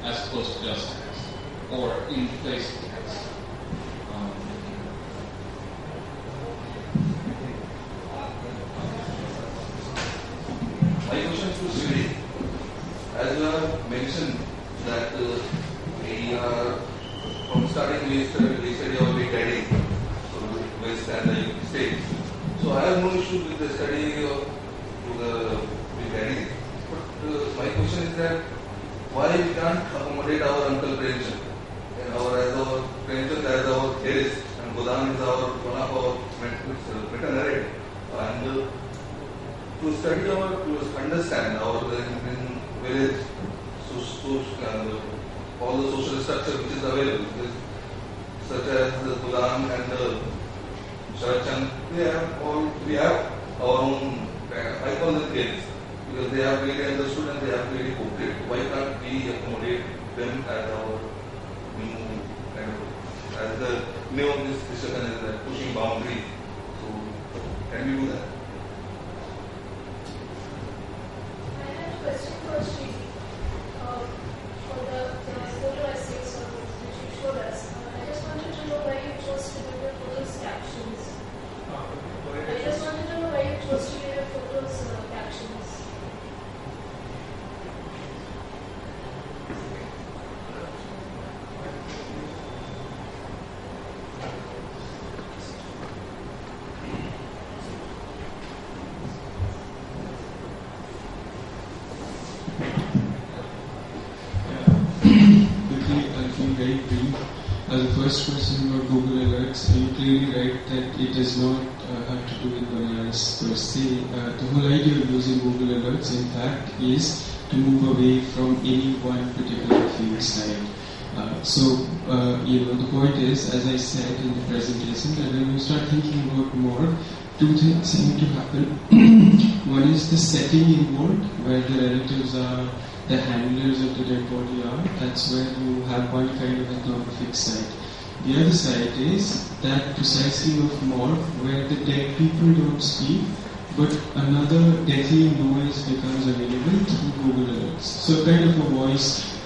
S11: as opposed to just text, or in place of text.
S12: My question is to Sreedeep. As you have mentioned that we are from starting we study our big daddy, so West and the States. So I have no issue with the study of the big daddy. But my question is that why we can't accommodate our Uncle Premchand and as our Premchand as our theorist and Uddin is one of our meta narrative, and to study to understand our in village all the social structure which is available, such as the Uddin and the church, and we have our own, I call them theories, because they have really understood and they have really portrayed. Why can't we accommodate them as our new kind of, as the name of this discussion is that pushing boundaries. So can we do that?
S13: I have a question for Sreedeep. For the photo essays which you showed us, I just wanted to know why you chose to give the photos captions. I just wanted to know why you chose to give your photos captions.
S3: Very brief. The first question about Google Alerts, you clearly right that it does not have to do with bias per se. The whole idea of using Google Alerts, in fact, is to move away from any one particular field side. The point is, as I said in the presentation, that when you start thinking about more, two things seem to happen. One is the setting involved, where the relatives are the handlers of the dead body are. That's where you have one kind of ethnographic site. The other side is that precisely of morgue, where the dead people don't speak, but another deathly noise becomes available through Google Alerts. So kind of a voice